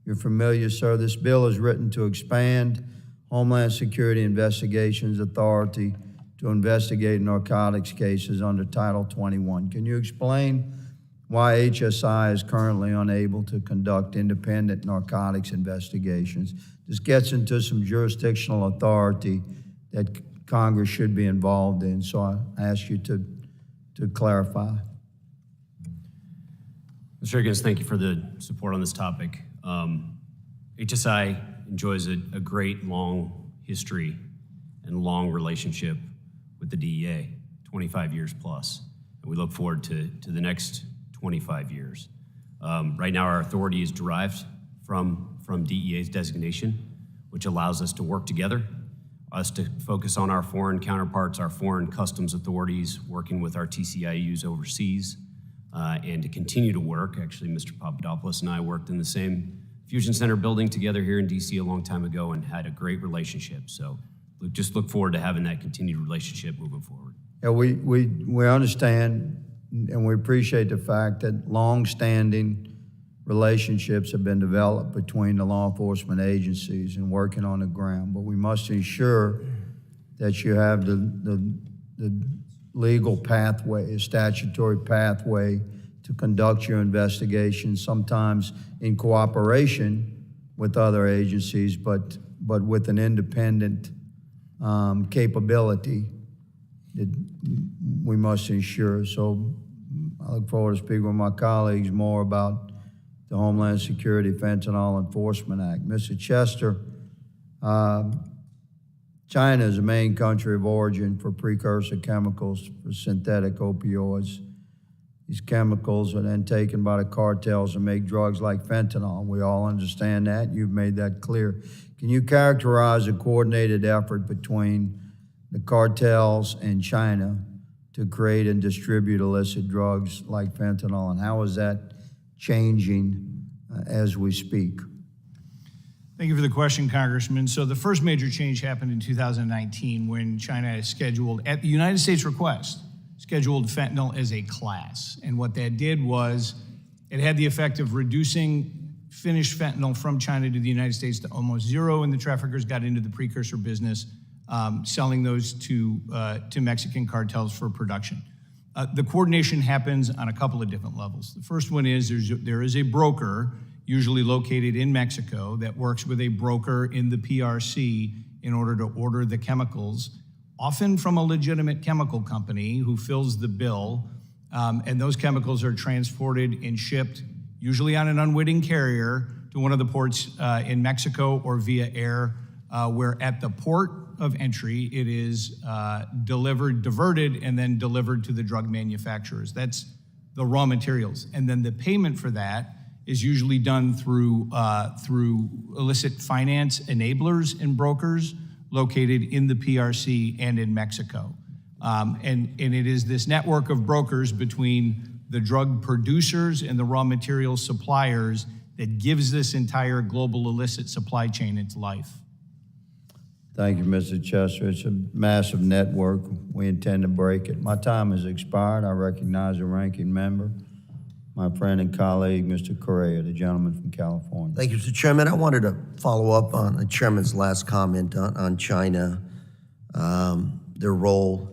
You're familiar, sir. This bill is written to expand Homeland Security Investigations Authority to investigate narcotics cases under Title 21. Can you explain why HSI is currently unable to conduct independent narcotics investigations? This gets into some jurisdictional authority that Congress should be involved in, so I ask you to clarify. Mr. Higgins, thank you for the support on this topic. HSI enjoys a great long history and long relationship with the DEA, 25 years plus, and we look forward to the next 25 years. Right now, our authority is derived from DEA's designation, which allows us to work together, us to focus on our foreign counterparts, our foreign customs authorities, working with our TCIUs overseas, and to continue to work. Actually, Mr. Papadopoulos and I worked in the same Fusion Center building together here in DC a long time ago and had a great relationship. So just look forward to having that continued relationship moving forward. Yeah, we understand and we appreciate the fact that long-standing relationships have been developed between the law enforcement agencies and working on the ground, but we must ensure that you have the legal pathway, a statutory pathway to conduct your investigation, sometimes in cooperation with other agencies, but with an independent capability that we must ensure. So I look forward to speaking with my colleagues more about the Homeland Security Fentanyl Enforcement Act. Mr. Chester, China is the main country of origin for precursor chemicals for synthetic opioids. These chemicals are then taken by the cartels and make drugs like fentanyl. We all understand that. You've made that clear. Can you characterize a coordinated effort between the cartels and China to create and distribute illicit drugs like fentanyl, and how is that changing as we speak? Thank you for the question, Congressman. So the first major change happened in 2019 when China scheduled, at the United States request, scheduled fentanyl as a class. And what that did was it had the effect of reducing finished fentanyl from China to the United States to almost zero, and the traffickers got into the precursor business, selling those to Mexican cartels for production. The coordination happens on a couple of different levels. The first one is there is a broker, usually located in Mexico, that works with a broker in the PRC in order to order the chemicals, often from a legitimate chemical company who fills the bill, and those chemicals are transported and shipped, usually on an unwitting carrier, to one of the ports in Mexico or via air, where at the port of entry, it is diverted, and then delivered to the drug manufacturers. That's the raw materials. And then the payment for that is usually done through illicit finance enablers and brokers located in the PRC and in Mexico. And it is this network of brokers between the drug producers and the raw material suppliers that gives this entire global illicit supply chain its life. Thank you, Mr. Chester. It's a massive network. We intend to break it. My time has expired. I recognize the ranking member, my friend and colleague, Mr. Correa, the gentleman from California. Thank you, Mr. Chairman. I wanted to follow up on the chairman's last comment on China, their role.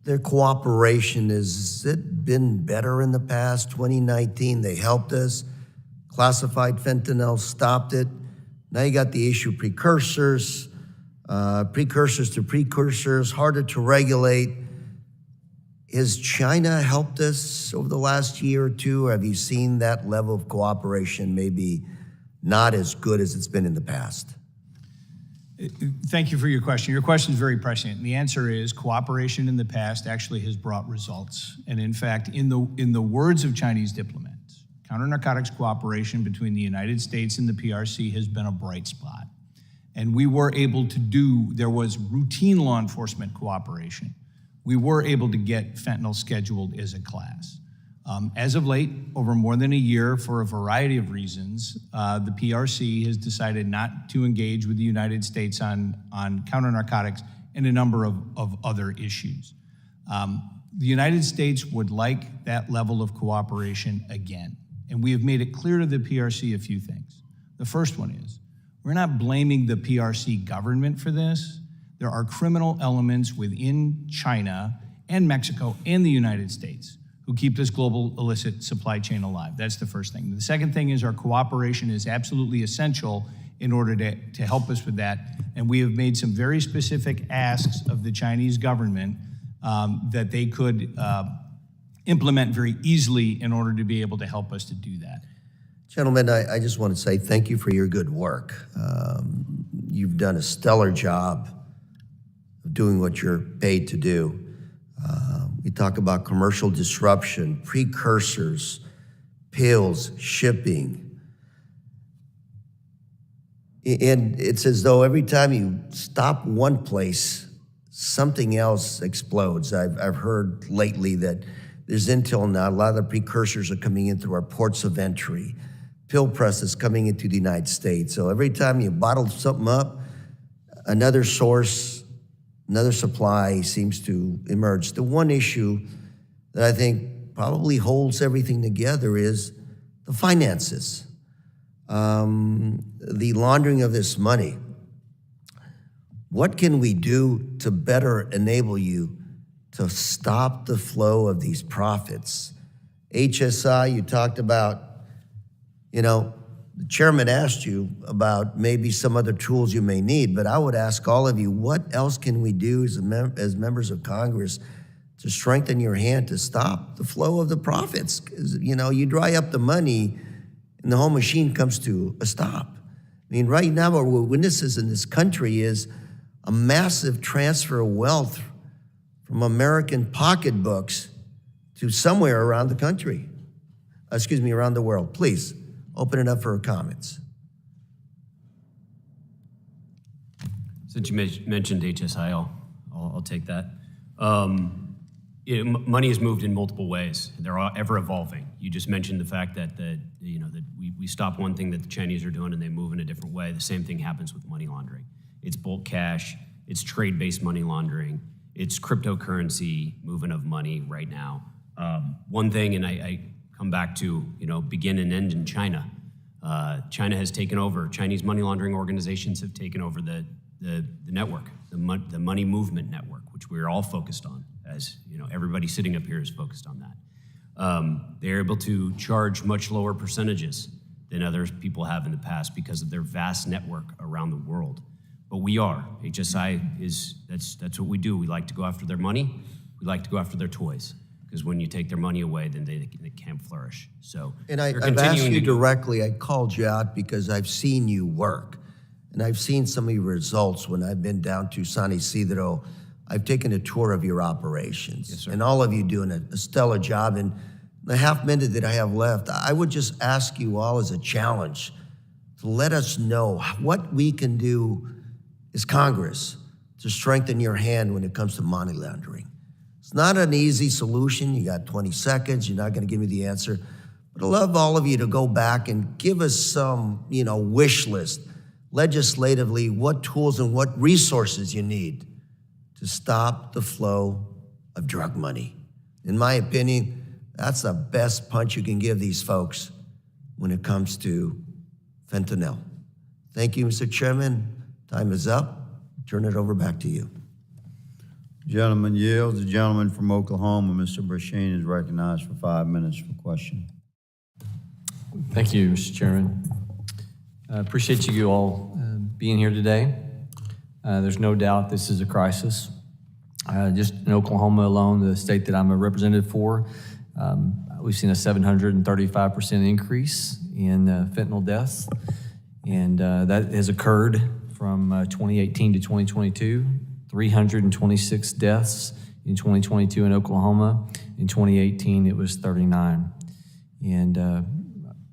Their cooperation, has it been better in the past? 2019, they helped us, classified fentanyl, stopped it. Now you got the issue of precursors, precursors to precursors, harder to regulate. Has China helped us over the last year or two? Have you seen that level of cooperation maybe not as good as it's been in the past? Thank you for your question. Your question is very prescient. And the answer is cooperation in the past actually has brought results. And in fact, in the words of Chinese diplomats, counter-narcotics cooperation between the United States and the PRC has been a bright spot. And we were able to there was routine law enforcement cooperation. We were able to get fentanyl scheduled as a class. As of late, over more than a year, for a variety of reasons, the PRC has decided not to engage with the United States on counter-narcotics and a number of other issues. The United States would like that level of cooperation again. And we have made it clear to the PRC a few things. The first one is, we're not blaming the PRC government for this. There are criminal elements within China and Mexico and the United States who keep this global illicit supply chain alive. That's the first thing. The second thing is our cooperation is absolutely essential in order to help us with that. And we have made some very specific asks of the Chinese government that they could implement very easily in order to be able to help us to do that. Gentlemen, I just want to say thank you for your good work. You've done a stellar job of doing what you're paid to do. We talk about commercial disruption, precursors, pills, shipping. And it's as though every time you stop one place, something else explodes. I've heard lately that there's intel now, a lot of the precursors are coming in through our ports of entry. pill presses coming into the United States. So every time you bottle something up, another source, another supply seems to emerge. The one issue that I think probably holds everything together is the finances, the laundering of this money. What can we do to better enable you to stop the flow of these profits? HSI, you talked about, the chairman asked you about maybe some other tools you may need, but I would ask all of you, what else can we do as members of Congress to strengthen your hand to stop the flow of the profits? Because, you dry up the money and the whole machine comes to a stop. I mean, right now what we're witnesses in this country is a massive transfer of wealth from American pocketbooks to somewhere around the country. Around the world. Please, open it up for comments. Since you mentioned HSI, I'll take that. Money is moved in multiple ways. They're ever evolving. You just mentioned the fact that we stop one thing that the Chinese are doing and they move in a different way. The same thing happens with money laundering. It's bulk cash. It's trade-based money laundering. It's cryptocurrency movement of money right now. One thing, and I come back to, begin and end in China. China has taken over. Chinese money laundering organizations have taken over the network, the money movement network, which we're all focused on. As everybody sitting up here is focused on that. They're able to charge much lower percentages than other people have in the past because of their vast network around the world. But we are. HSI that's what we do. We like to go after their money. We like to go after their toys. Because when you take their money away, then they can't flourish. So, and I've asked you directly, I called you out because I've seen you work. And I've seen some of your results when I've been down to San Isidro. I've taken a tour of your operations. Yes, sir. And all of you doing a stellar job. And the half minute that I have left, I would just ask you all as a challenge to let us know what we can do as Congress to strengthen your hand when it comes to money laundering. It's not an easy solution. You got 20 seconds. You're not going to give me the answer. But I'd love all of you to go back and give us some, wish list, legislatively, what tools and what resources you need to stop the flow of drug money. In my opinion, that's the best punch you can give these folks when it comes to fentanyl. Thank you, Mr. Chairman. Time is up. Turn it over back to you. Gentleman yields. The gentleman from Oklahoma, Mr. Brasheen, is recognized for 5 minutes for question. Thank you, Mr. Chairman. I appreciate you all being here today. There's no doubt this is a crisis. Just in Oklahoma alone, the state that I'm a representative for, we've seen a 735% increase in fentanyl deaths. And that has occurred from 2018 to 2022. 326 deaths in 2022 in Oklahoma. In 2018, it was 39. And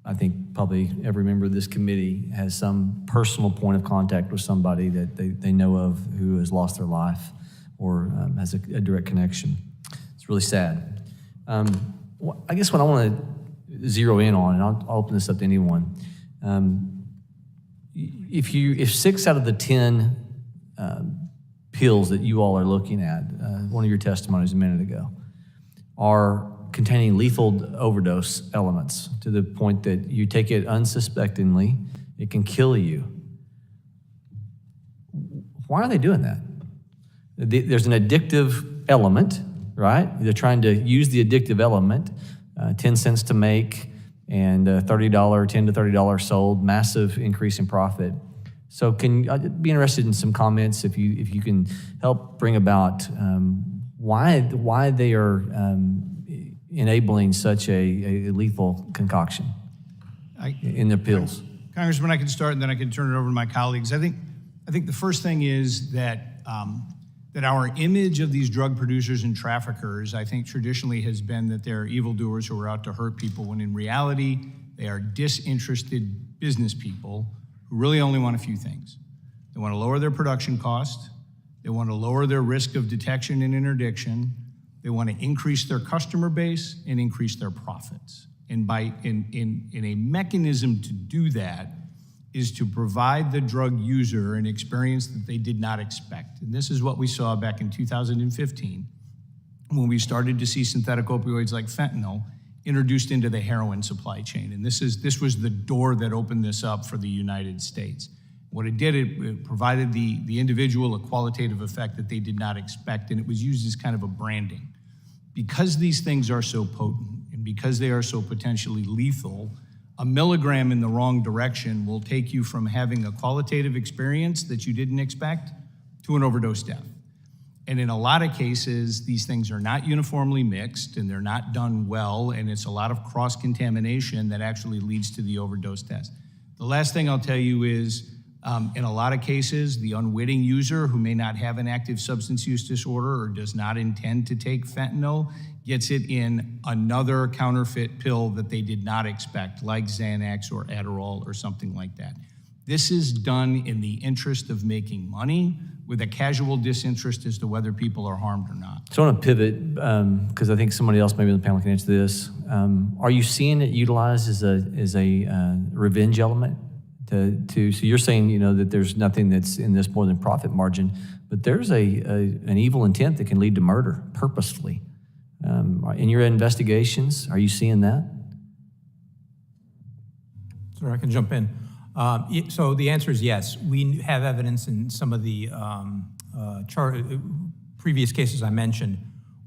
I think probably every member of this committee has some personal point of contact with somebody that they know of who has lost their life or has a direct connection. It's really sad. I guess what I want to zero in on, and I'll open this up to anyone, if 6 out of the 10 pills that you all are looking at, one of your testimonies a minute ago, are containing lethal overdose elements to the point that you take it unsuspectingly, it can kill you. Why are they doing that? There's an addictive element, right? They're trying to use the addictive element, 10 cents to make and $10 to $30 sold, massive increase in profit. So I'd be interested in some comments if you can help bring about why they are enabling such a lethal concoction in their pills. Congressman, I can start and then I can turn it over to my colleagues. I think the first thing is that that our image of these drug producers and traffickers, I think traditionally has been that they're evildoers who are out to hurt people, when in reality, they are disinterested business people who really only want a few things. They want to lower their production cost. They want to lower their risk of detection and interdiction. They want to increase their customer base and increase their profits. And in a mechanism to do that is to provide the drug user an experience that they did not expect. And this is what we saw back in 2015 when we started to see synthetic opioids like fentanyl introduced into the heroin supply chain. And this was the door that opened this up for the United States. What it did, it provided the individual a qualitative effect that they did not expect, and it was used as kind of a branding. Because these things are so potent and because they are so potentially lethal, a milligram in the wrong direction will take you from having a qualitative experience that you didn't expect to an overdose death. And in a lot of cases, these things are not uniformly mixed and they're not done well, and it's a lot of cross-contamination that actually leads to the overdose death. The last thing I'll tell you is, in a lot of cases, the unwitting user who may not have an active substance use disorder or does not intend to take fentanyl gets it in another counterfeit pill that they did not expect, like Xanax or Adderall or something like that. This is done in the interest of making money with a casual disinterest as to whether people are harmed or not. So I want to pivot because I think somebody else maybe on the panel can answer this. Are you seeing it utilized as a revenge element? So you're saying that there's nothing that's in this more than profit margin, but there's an evil intent that can lead to murder purposefully. In your investigations, are you seeing that? Sir, I can jump in. So the answer is yes. We have evidence in some of the previous cases I mentioned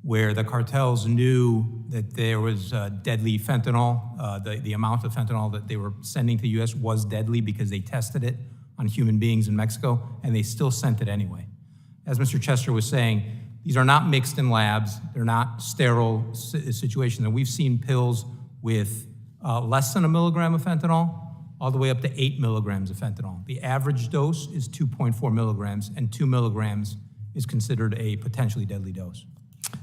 where the cartels knew that there was deadly fentanyl. The amount of fentanyl that they were sending to the U.S. was deadly because they tested it on human beings in Mexico, and they still sent it anyway. As Mr. Chester was saying, these are not mixed in labs. They're not sterile situations. And we've seen pills with less than 1 milligram of fentanyl all the way up to 8 milligrams of fentanyl. The average dose is 2.4 milligrams, and 2 milligrams is considered a potentially deadly dose.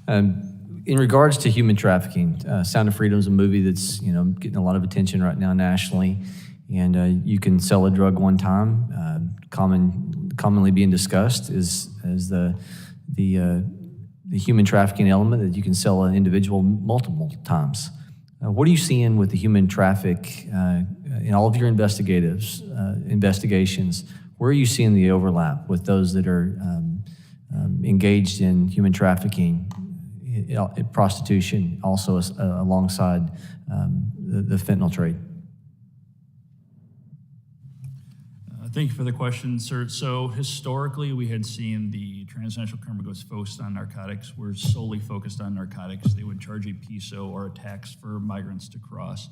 In regards to human trafficking, Sound of Freedom is a movie that's getting a lot of attention right now nationally, and you can sell a drug one time. Commonly being discussed is the human trafficking element that you can sell an individual multiple times. What are you seeing with the human traffic in all of your investigations? Where are you seeing the overlap with those that are engaged in human trafficking, prostitution, also alongside the fentanyl trade? Thank you for the question, sir. So historically, we had seen the transnational criminals focused on narcotics. We're solely focused on narcotics. They would charge a piso or a tax for migrants to cross.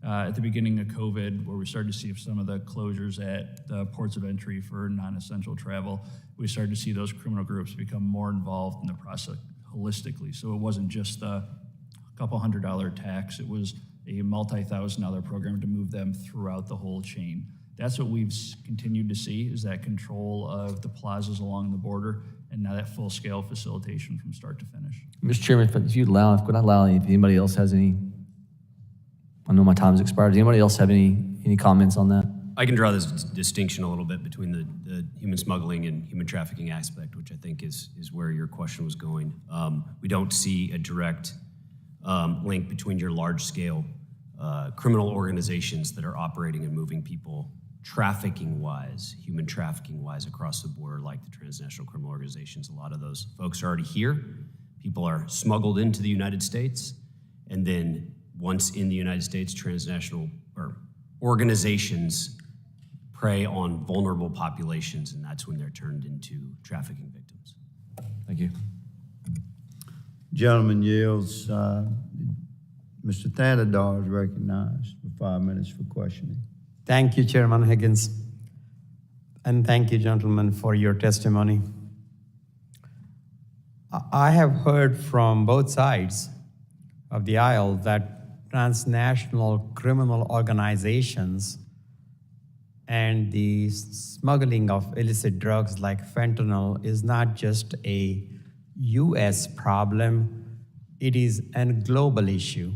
At the beginning of COVID, where we started to see some of the closures at the ports of entry for non-essential travel, we started to see those criminal groups become more involved in the process holistically. So it wasn't just a couple $100 tax, it was a multi-$1,000 program to move them throughout the whole chain. That's what we've continued to see, is that control of the plazas along the border and now that full-scale facilitation from start to finish. Mr. Chairman, if you'd allow, if anybody else has any, I know my time's expired. Does anybody else have any comments on that? I can draw this distinction a little bit between the human smuggling and human trafficking aspect, which I think is where your question was going. We don't see a direct link between your large-scale criminal organizations that are operating and moving people trafficking-wise, human trafficking-wise across the border, like the transnational criminal organizations. A lot of those folks are already here. People are smuggled into the United States, and then once in the United States, transnational or organizations prey on vulnerable populations, and that's when they're turned into trafficking victims. Thank you. Gentleman yields. Mr. Thadadar is recognized for 5 minutes for questioning. Thank you, Chairman Higgins. And thank you, gentlemen, for your testimony. I have heard from both sides of the aisle that transnational criminal organizations and the smuggling of illicit drugs like fentanyl is not just a U.S. problem, it is a global issue.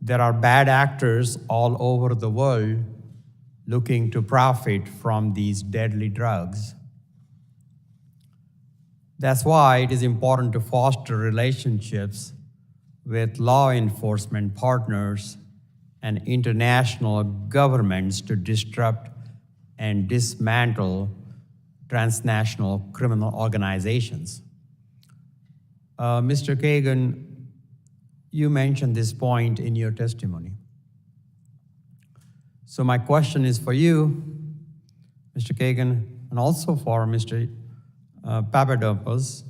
There are bad actors all over the world looking to profit from these deadly drugs. That's why it is important to foster relationships with law enforcement partners and international governments to disrupt and dismantle transnational criminal organizations. Mr. Kagan, you mentioned this point in your testimony. So my question is for you, Mr. Kagan, and also for Mr. Papadopoulos.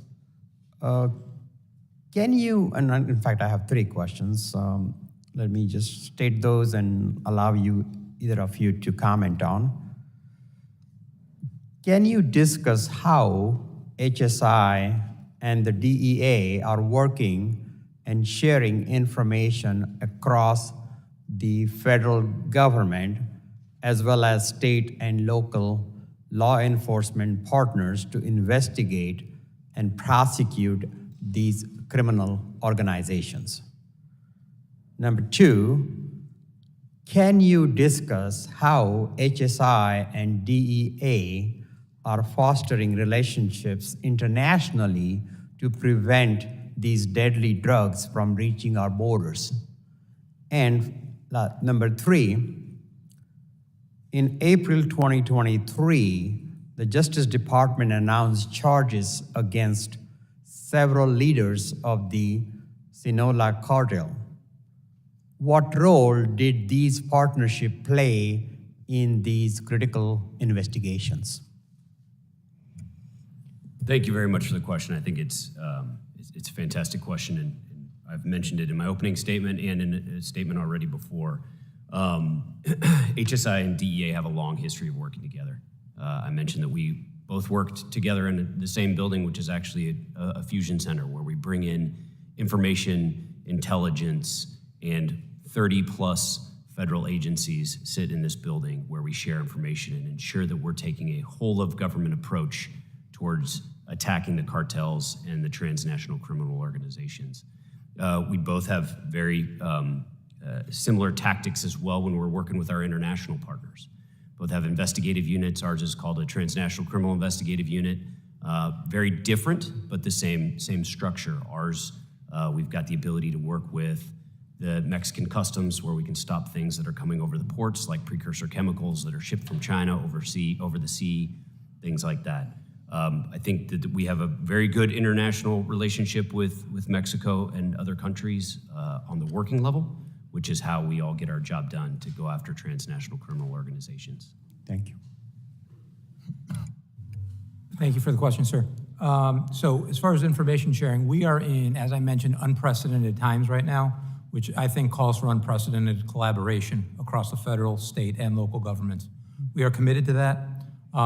Can you, and in fact, I have three questions. Let me just state those and allow you, either of you, to comment on. Can you discuss how HSI and the DEA are working and sharing information across the federal government, as well as state and local law enforcement partners to investigate and prosecute these criminal organizations? Number two, can you discuss how HSI and DEA are fostering relationships internationally to prevent these deadly drugs from reaching our borders? And number three, in April 2023, the Justice Department announced charges against several leaders of the Sinaloa cartel. What role did these partnerships play in these critical investigations? Thank you very much for the question. I think it's a fantastic question, and I've mentioned it in my opening statement and in a statement already before. HSI and DEA have a long history of working together. I mentioned that we both worked together in the same building, which is actually a fusion center where we bring in information, intelligence, and 30-plus federal agencies sit in this building where we share information and ensure that we're taking a whole-of-government approach towards attacking the cartels and the transnational criminal organizations. We both have very similar tactics as well when we're working with our international partners. Both have investigative units. Ours is called a transnational criminal investigative unit. Very different, but the same structure. Ours, we've got the ability to work with the Mexican customs, where we can stop things that are coming over the ports, like precursor chemicals that are shipped from China over the sea, things like that. I think that we have a very good international relationship with Mexico and other countries on the working level, which is how we all get our job done to go after transnational criminal organizations. Thank you. Thank you for the question, sir. So as far as information sharing, we are in, as I mentioned, unprecedented times right now, which I think calls for unprecedented collaboration across the federal, state, and local governments. We are committed to that.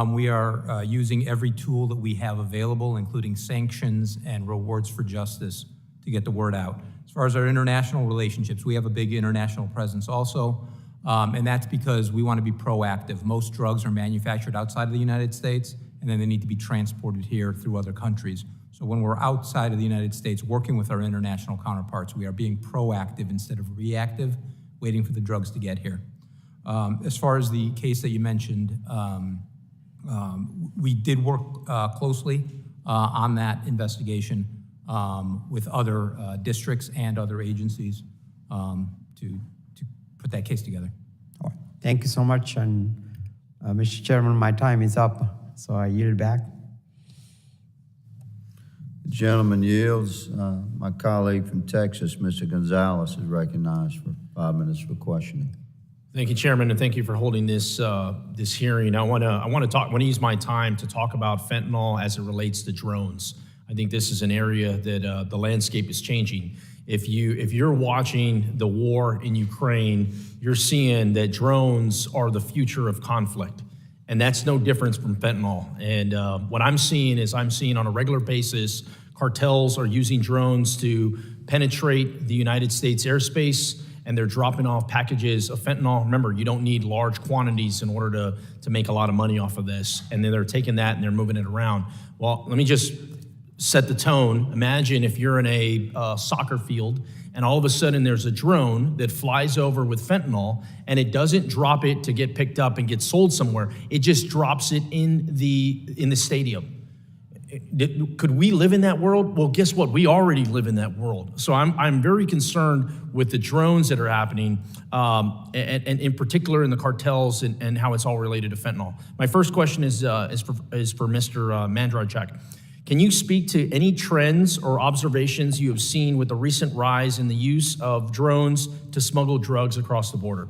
We are using every tool that we have available, including sanctions and rewards for justice, to get the word out. As far as our international relationships, we have a big international presence also, and that's because we want to be proactive. Most drugs are manufactured outside of the United States, and then they need to be transported here through other countries. So when we're outside of the United States working with our international counterparts, we are being proactive instead of reactive, waiting for the drugs to get here. As far as the case that you mentioned, we did work closely on that investigation with other districts and other agencies to put that case together. All right. Thank you so much. And Mr. Chairman, my time is up, so I yield back. The gentleman yields. My colleague from Texas, Mr. Gonzalez, is recognized for 5 minutes for questioning. Thank you, Chairman, and thank you for holding this this hearing. I want to use my time to talk about fentanyl as it relates to drones. I think this is an area that the landscape is changing. If you're watching the war in Ukraine, you're seeing that drones are the future of conflict, and that's no difference from fentanyl. And what I'm seeing on a regular basis, cartels are using drones to penetrate the United States airspace, and they're dropping off packages of fentanyl. Remember, you don't need large quantities in order to make a lot of money off of this. And then they're taking that and they're moving it around. Well, let me just set the tone. Imagine if you're in a soccer field and all of a sudden there's a drone that flies over with fentanyl, and it doesn't drop it to get picked up and get sold somewhere. It just drops it in the stadium. Could we live in that world? Well, guess what? We already live in that world. So I'm very concerned with the drones that are happening, and in particular in the cartels and how it's all related to fentanyl. My first question is for Mr. Mandrick. Can you speak to any trends or observations you have seen with the recent rise in the use of drones to smuggle drugs across the border?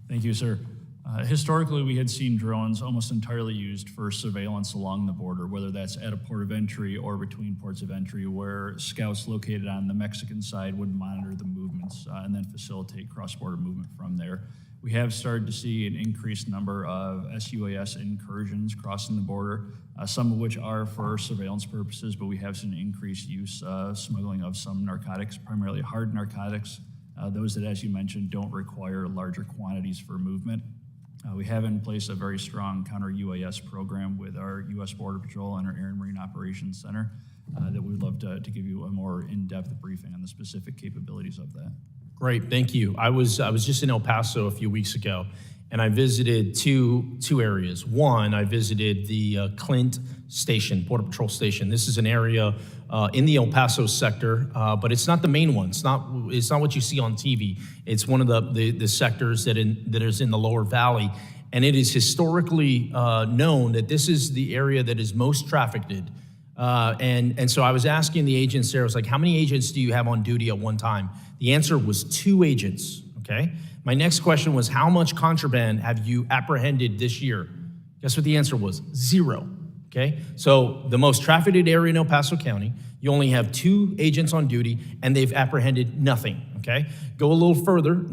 Thank you, sir. Historically, we had seen drones almost entirely used for surveillance along the border, whether that's at a port of entry or between ports of entry, where scouts located on the Mexican side would monitor the movements and then facilitate cross-border movement from there. We have started to see an increased number of SUAS incursions crossing the border, some of which are for surveillance purposes, but we have seen increased use, smuggling of some narcotics, primarily hard narcotics, those that, as you mentioned, don't require larger quantities for movement. We have in place a very strong counter-UAS program with our U.S. Border Patrol and our Air and Marine Operations Center that we'd love to give you a more in-depth briefing on the specific capabilities of that. Great, thank you. I was just in El Paso a few weeks ago, and I visited two areas. One, I visited the Clint Station, Border Patrol Station. This is an area in the El Paso sector, but it's not the main one. It's not what you see on TV. It's one of the sectors that is in the lower valley, and it is historically known that this is the area that is most trafficked. And so I was asking the agents there, I was like, how many agents do you have on duty at one time? The answer was 2 agents, okay? My next question was, how much contraband have you apprehended this year? Guess what the answer was? 0, okay? So the most trafficked area in El Paso County, you only have 2 agents on duty, and they've apprehended nothing, okay? Go a little further,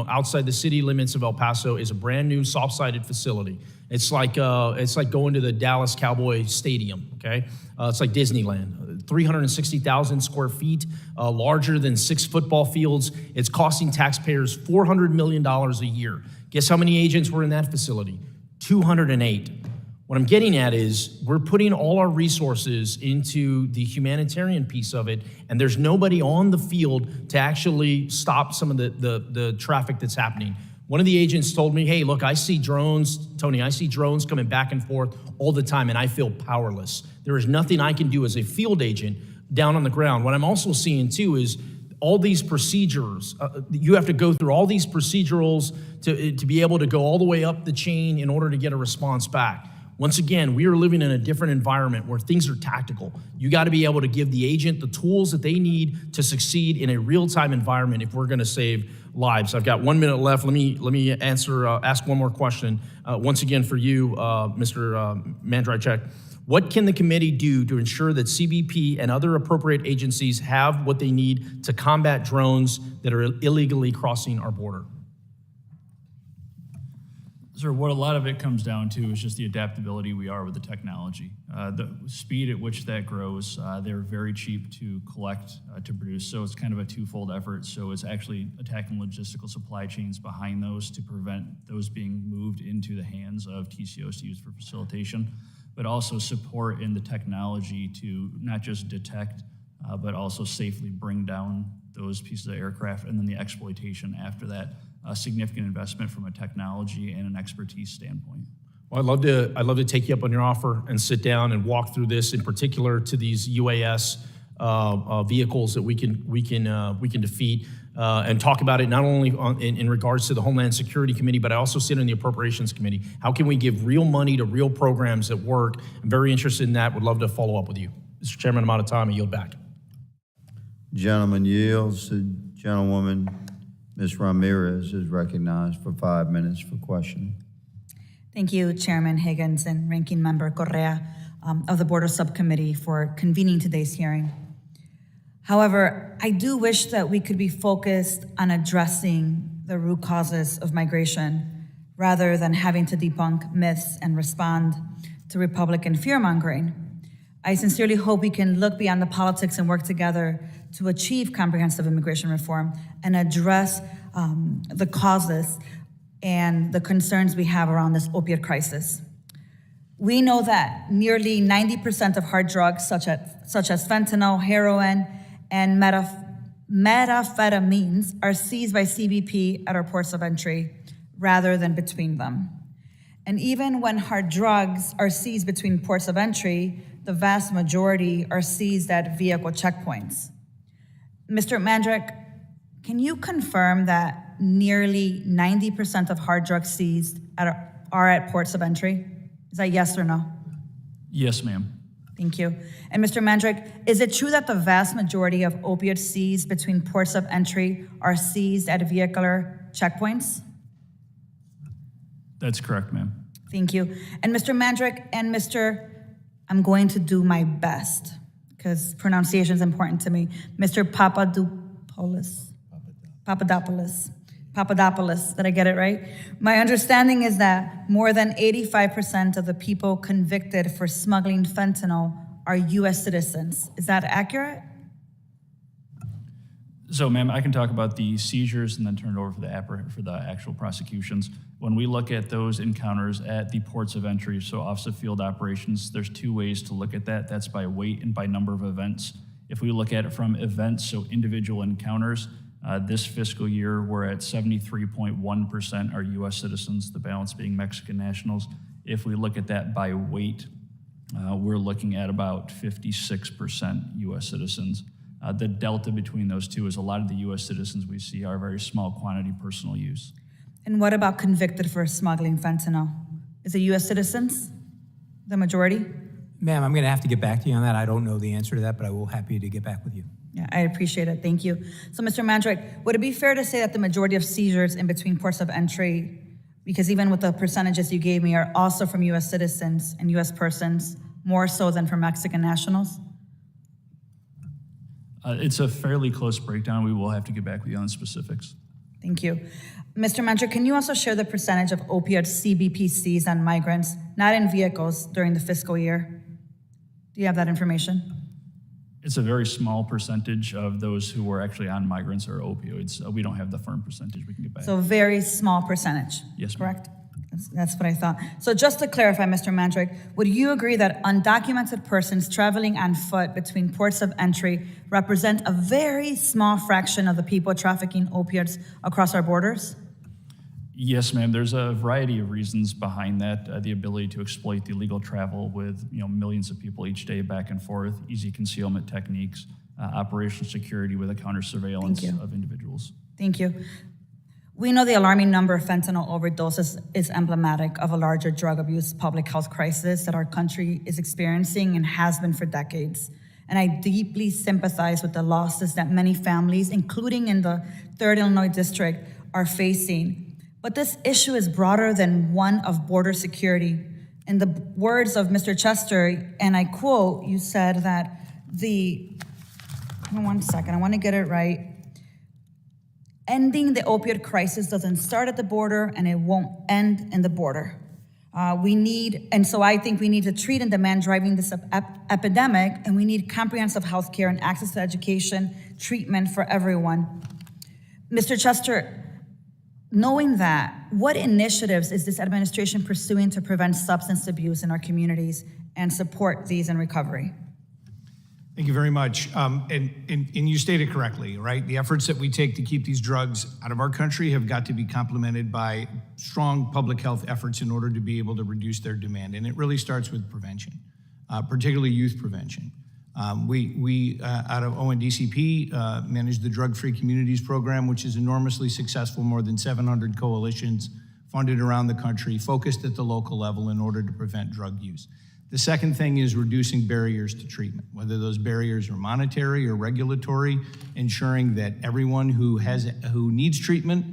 outside the city limits of El Paso is a brand new soft-sided facility. It's like going to the Dallas Cowboy Stadium, okay? It's like Disneyland, 360,000 square feet, larger than 6 football fields. It's costing taxpayers $400 million a year. Guess how many agents were in that facility? 208. What I'm getting at is we're putting all our resources into the humanitarian piece of it, and there's nobody on the field to actually stop some of the traffic that's happening. One of the agents told me, hey, look, I see drones, Tony, I see drones coming back and forth all the time, and I feel powerless. There is nothing I can do as a field agent down on the ground. What I'm also seeing, too, is all these procedures. You have to go through all these procedurals to be able to go all the way up the chain in order to get a response back. Once again, we are living in a different environment where things are tactical. You got to be able to give the agent the tools that they need to succeed in a real-time environment if we're going to save lives. I've got 1 minute left. Let me ask one more question. Once again for you, Mr. Mandrick. What can the committee do to ensure that CBP and other appropriate agencies have what they need to combat drones that are illegally crossing our border? Sir, what a lot of it comes down to is just the adaptability we are with the technology. The speed at which that grows, they're very cheap to collect, to produce, so it's kind of a twofold effort. So it's actually attacking logistical supply chains behind those to prevent those being moved into the hands of TCOs to use for facilitation, but also support in the technology to not just detect, but also safely bring down those pieces of aircraft, and then the exploitation after that. A significant investment from a technology and an expertise standpoint. Well, I'd love to take you up on your offer and sit down and walk through this, in particular to these UAS vehicles that we can defeat, and talk about it not only in regards to the Homeland Security Committee, but I also sit in the Appropriations Committee. How can we give real money to real programs that work? I'm very interested in that. Would love to follow up with you, Mr. Chairman. I'm out of time. I yield back. Gentleman yields. The gentlewoman, Ms. Ramirez, is recognized for 5 minutes for questioning. Thank you, Chairman Higgins and Ranking Member Correa of the Border Subcommittee for convening today's hearing. However, I do wish that we could be focused on addressing the root causes of migration rather than having to debunk myths and respond to Republican fear-mongering. I sincerely hope we can look beyond the politics and work together to achieve comprehensive immigration reform and address the causes and the concerns we have around this opiate crisis. We know that nearly 90% of hard drugs, such as fentanyl, heroin, and methamphetamines, are seized by CBP at our ports of entry rather than between them. And even when hard drugs are seized between ports of entry, the vast majority are seized at vehicle checkpoints. Mr. Mandrick, can you confirm that nearly 90% of hard drugs seized are at ports of entry? Is that yes or no? Yes, ma'am. Thank you. And Mr. Mandrick, is it true that the vast majority of opioids seized between ports of entry are seized at vehicular checkpoints? That's correct, ma'am. Thank you. And Mr. Mandrick and I'm going to do my best because pronunciation is important to me. Mr. Papadopoulos, did I get it right? My understanding is that more than 85% of the people convicted for smuggling fentanyl are U.S. citizens. Is that accurate? So, ma'am, I can talk about the seizures and then turn it over for the actual prosecutions. When we look at those encounters at the ports of entry, so Office of Field Operations, there's two ways to look at that. That's by weight and by number of events. If we look at it from events, so individual encounters, this fiscal year, we're at 73.1% are U.S. citizens, the balance being Mexican nationals. If we look at that by weight, we're looking at about 56% U.S. citizens. The delta between those two is a lot of the U.S. citizens we see are very small quantity personal use. And what about convicted for smuggling fentanyl? Is it U.S. citizens, the majority? Ma'am, I'm going to have to get back to you on that. I don't know the answer to that, but I will happy to get back with you. Yeah, I appreciate it. Thank you. So, Mr. Mandrick, would it be fair to say that the majority of seizures in between ports of entry, because even with the percentages you gave me, are also from U.S. citizens and U.S. persons, more so than from Mexican nationals? It's a fairly close breakdown. We will have to get back with you on the specifics. Thank you. Mr. Mandrick, can you also share the percentage of opioid CBP seized on migrants, not in vehicles, during the fiscal year? Do you have that information? It's a very small percentage of those who were actually on migrants or opioids. We don't have the firm percentage. We can get back. So a very small percentage. Yes, ma'am. Correct? That's what I thought. So just to clarify, Mr. Mandrick, would you agree that undocumented persons traveling on foot between ports of entry represent a very small fraction of the people trafficking opiates across our borders? Yes, ma'am. There's a variety of reasons behind that. The ability to exploit the illegal travel with millions of people each day back and forth, easy concealment techniques, operational security with a counter surveillance of individuals. Thank you. We know the alarming number of fentanyl overdoses is emblematic of a larger drug abuse public health crisis that our country is experiencing and has been for decades. And I deeply sympathize with the losses that many families, including in the 3rd Illinois District, are facing. But this issue is broader than one of border security. In the words of Mr. Chester, and I quote, you said that one second, I want to get it right. Ending the opioid crisis doesn't start at the border and it won't end in the border. So I think we need to treat and demand driving this epidemic, and we need comprehensive health care and access to education, treatment for everyone. Mr. Chester, knowing that, what initiatives is this administration pursuing to prevent substance abuse in our communities and support these in recovery? Thank you very much. And you stated correctly, right? The efforts that we take to keep these drugs out of our country have got to be complemented by strong public health efforts in order to be able to reduce their demand. And it really starts with prevention, particularly youth prevention. We out of ONDCP, manage the Drug-Free Communities Program, which is enormously successful, more than 700 coalitions funded around the country, focused at the local level in order to prevent drug use. The second thing is reducing barriers to treatment, whether those barriers are monetary or regulatory, ensuring that everyone who needs treatment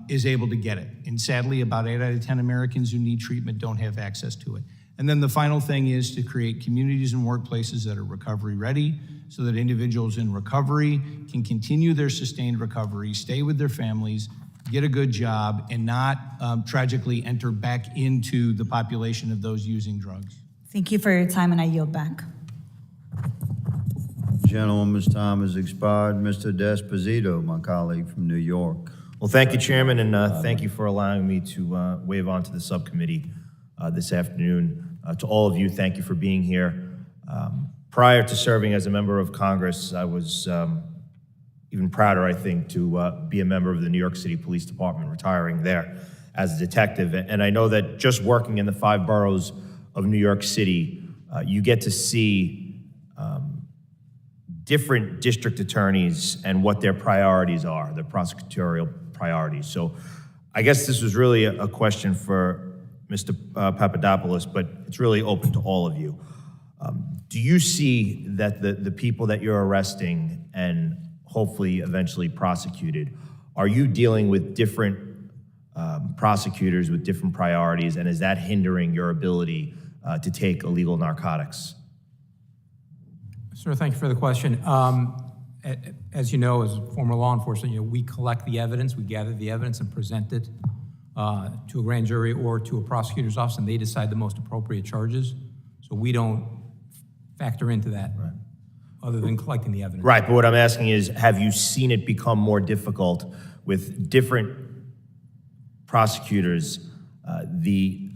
is able to get it. And sadly, about 8 out of 10 Americans who need treatment don't have access to it. And then the final thing is to create communities and workplaces that are recovery ready so that individuals in recovery can continue their sustained recovery, stay with their families, get a good job, and not tragically enter back into the population of those using drugs. Thank you for your time, and I yield back. Gentleman's time has expired. Mr. Desposito, my colleague from New York. Well, thank you, Chairman, and thank you for allowing me to wave on to the subcommittee this afternoon. To all of you, thank you for being here. Prior to serving as a member of Congress, I was even prouder, I think, to be a member of the New York City Police Department, retiring there as a detective, and I know that just working in the 5 boroughs of New York City, you get to see different district attorneys and what their priorities are, their prosecutorial priorities. So I guess this was really a question for Mr. Papadopoulos, but it's really open to all of you. Do you see that the people that you're arresting and hopefully eventually prosecuted, are you dealing with different prosecutors with different priorities, and is that hindering your ability to take illegal narcotics? Sir, thank you for the question. As you know, as former law enforcement, we collect the evidence, we gather the evidence and present it to a grand jury or to a prosecutor's office, and they decide the most appropriate charges. So we don't factor into that, other than collecting the evidence. Right, but what I'm asking is, have you seen it become more difficult with different prosecutors, the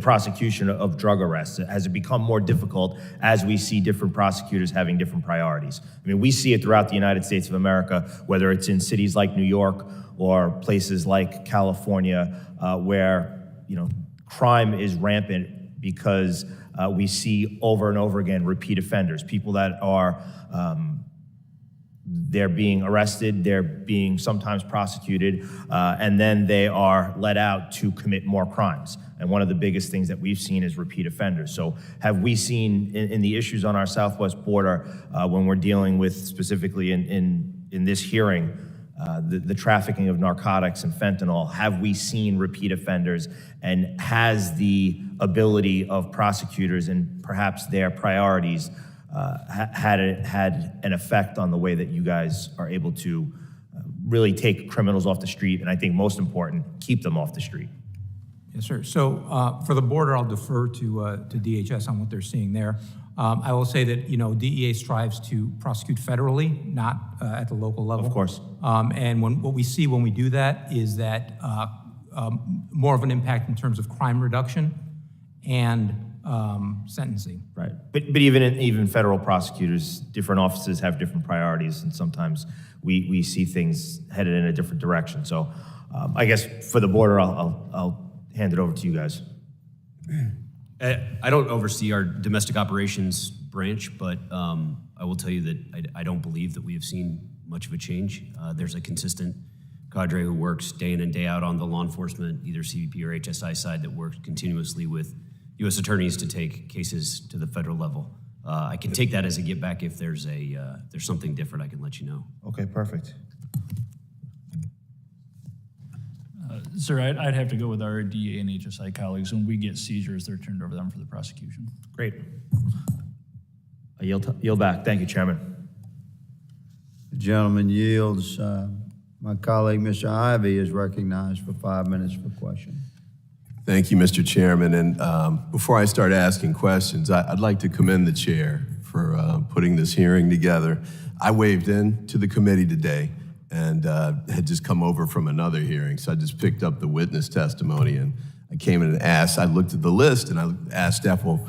prosecution of drug arrests? Has it become more difficult as we see different prosecutors having different priorities? I mean, we see it throughout the United States of America, whether it's in cities like New York or places like California, where crime is rampant because we see over and over again repeat offenders, people that are they're being arrested, they're being sometimes prosecuted, and then they are let out to commit more crimes. And one of the biggest things that we've seen is repeat offenders. So have we seen in the issues on our southwest border, when we're dealing with specifically in this hearing, the trafficking of narcotics and fentanyl, have we seen repeat offenders, and has the ability of prosecutors and perhaps their priorities had an effect on the way that you guys are able to really take criminals off the street, and I think most important, keep them off the street? Yes, sir. So for the border, I'll defer to DHS on what they're seeing there. I will say that DEA strives to prosecute federally, not at the local level. Of course. And what we see when we do that is that more of an impact in terms of crime reduction and sentencing. Right, but even federal prosecutors, different offices have different priorities, and sometimes we see things headed in a different direction. So I guess for the border, I'll hand it over to you guys. I don't oversee our domestic operations branch, but I will tell you that I don't believe that we have seen much of a change. There's a consistent cadre who works day in and day out on the law enforcement, either CBP or HSI side, that works continuously with U.S. attorneys to take cases to the federal level. I can take that as a get back. If there's something different, I can let you know. Okay, perfect. Sir, I'd have to go with our DA and HSI colleagues. When we get seizures, they're turned over to them for the prosecution. Great. I yield back. Thank you, Chairman. The gentleman yields. My colleague, Mr. Ivey, is recognized for 5 minutes for question. Thank you, Mr. Chairman. And before I start asking questions, I'd like to commend the chair for putting this hearing together. I waved in to the committee today and had just come over from another hearing, so I just picked up the witness testimony, and I came in and asked, I looked at the list and I asked staff, well,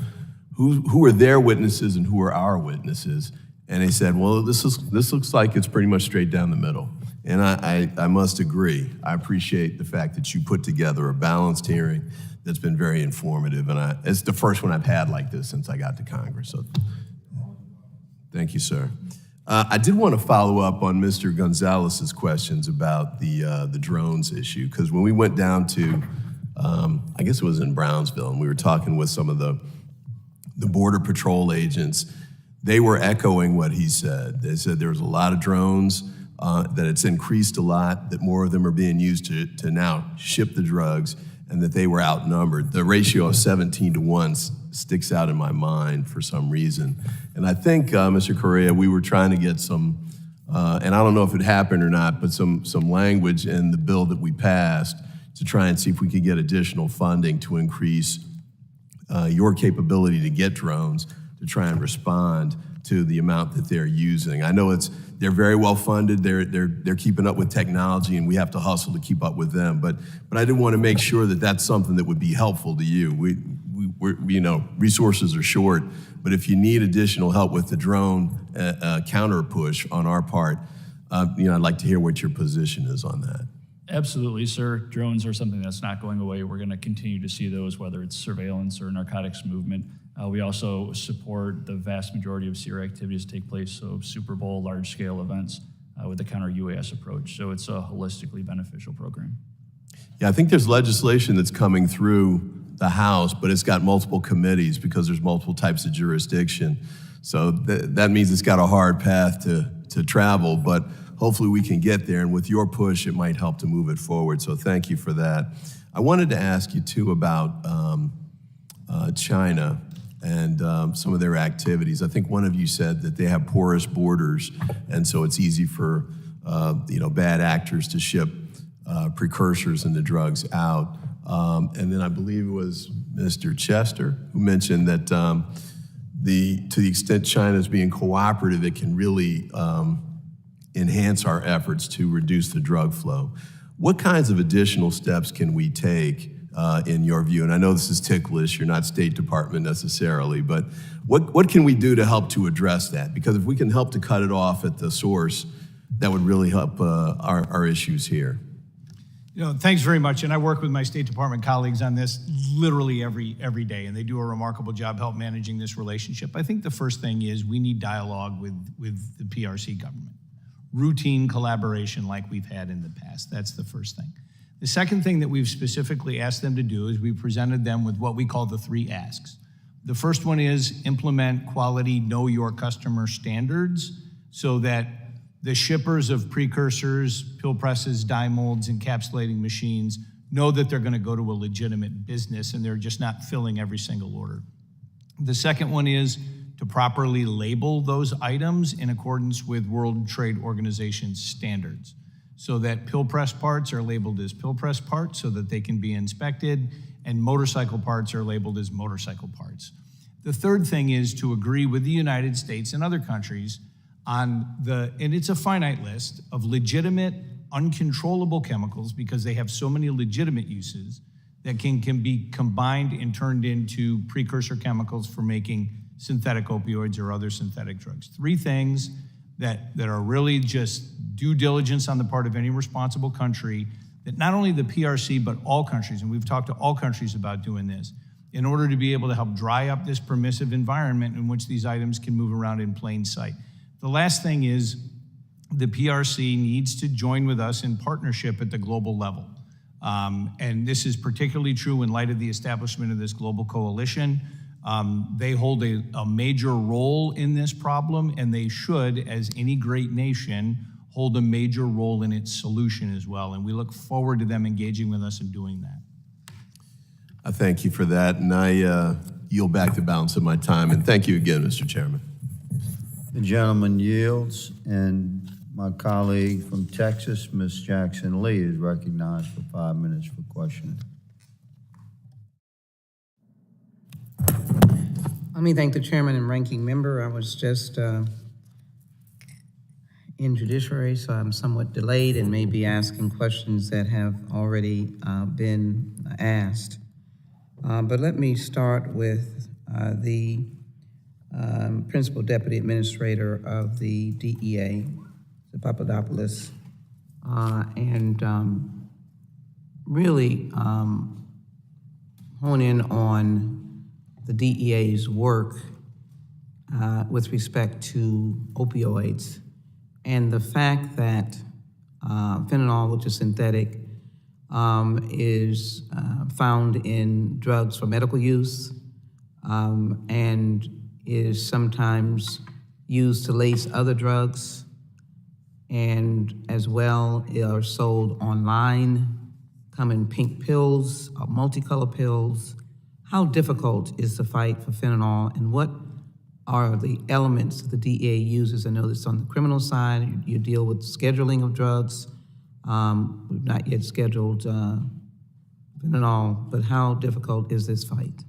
who are their witnesses and who are our witnesses? And they said, well, this looks like it's pretty much straight down the middle. And I must agree. I appreciate the fact that you put together a balanced hearing that's been very informative, and it's the first one I've had like this since I got to Congress, so thank you, sir. I did want to follow up on Mr. Gonzalez's questions about the drones issue, because when we went down to, I guess it was in Brownsville, and we were talking with some of the Border Patrol agents, they were echoing what he said. They said there was a lot of drones, that it's increased a lot, that more of them are being used to now ship the drugs, and that they were outnumbered. The ratio of 17 to 1 sticks out in my mind for some reason. And I think, Mr. Correa, we were trying to get some, and I don't know if it happened or not, but some language in the bill that we passed to try and see if we could get additional funding to increase your capability to get drones to try and respond to the amount that they're using. I know they're very well funded. They're keeping up with technology, and we have to hustle to keep up with them. But I did want to make sure that that's something that would be helpful to you. We're resources are short, but if you need additional help with the drone counter push on our part, I'd like to hear what your position is on that. Absolutely, sir. Drones are something that's not going away. We're going to continue to see those, whether it's surveillance or narcotics movement. We also support the vast majority of SEER activities take place, so Super Bowl, large-scale events with the counter-UAS approach. So it's a holistically beneficial program. Yeah, I think there's legislation that's coming through the House, but it's got multiple committees because there's multiple types of jurisdiction. So that means it's got a hard path to travel, but hopefully we can get there, and with your push, it might help to move it forward. So thank you for that. I wanted to ask you too about China and some of their activities. I think one of you said that they have porous borders, and so it's easy for bad actors to ship precursors and the drugs out. And then I believe it was Mr. Chester who mentioned that to the extent China is being cooperative, it can really enhance our efforts to reduce the drug flow. What kinds of additional steps can we take in your view? And I know this is ticklish, you're not State Department necessarily, but what can we do to help to address that? Because if we can help to cut it off at the source, that would really help our issues here. Thanks very much. And I work with my State Department colleagues on this literally every day, and they do a remarkable job help managing this relationship. I think the first thing is we need dialogue with the PRC government. Routine collaboration like we've had in the past. That's the first thing. The second thing that we've specifically asked them to do is we presented them with what we call the 3 asks. The first one is implement quality, know your customer standards so that the shippers of precursors, pill presses, dye molds, encapsulating machines know that they're going to go to a legitimate business and they're just not filling every single order. The second one is to properly label those items in accordance with World Trade Organization standards so that pill press parts are labeled as pill press parts so that they can be inspected, and motorcycle parts are labeled as motorcycle parts. The third thing is to agree with the United States and other countries on and it's a finite list of legitimate, uncontrollable chemicals because they have so many legitimate uses that can be combined and turned into precursor chemicals for making synthetic opioids or other synthetic drugs. 3 things that are really just due diligence on the part of any responsible country that not only the PRC, but all countries, and we've talked to all countries about doing this, in order to be able to help dry up this permissive environment in which these items can move around in plain sight. The last thing is the PRC needs to join with us in partnership at the global level. And this is particularly true in light of the establishment of this global coalition. They hold a major role in this problem, and they should, as any great nation, hold a major role in its solution as well. And we look forward to them engaging with us and doing that. I thank you for that, and I yield back the balance of my time. And thank you again, Mr. Chairman. The gentleman yields, and my colleague from Texas, Ms. Jackson Lee, is recognized for 5 minutes for questioning. Let me thank the chairman and ranking member. I was just in judiciary, so I'm somewhat delayed and may be asking questions that have already been asked. But let me start with the Principal Deputy Administrator of the DEA, the Papadopoulos, and really hone in on the DEA's work with respect to opioids and the fact that fentanyl, which is synthetic, is found in drugs for medical use and is sometimes used to lace other drugs, and as well are sold online, come in pink pills, multicolor pills. How difficult is the fight for fentanyl, and what are the elements the DEA uses? I know this on the criminal side, you deal with scheduling of drugs. We've not yet scheduled fentanyl, but how difficult is this fight?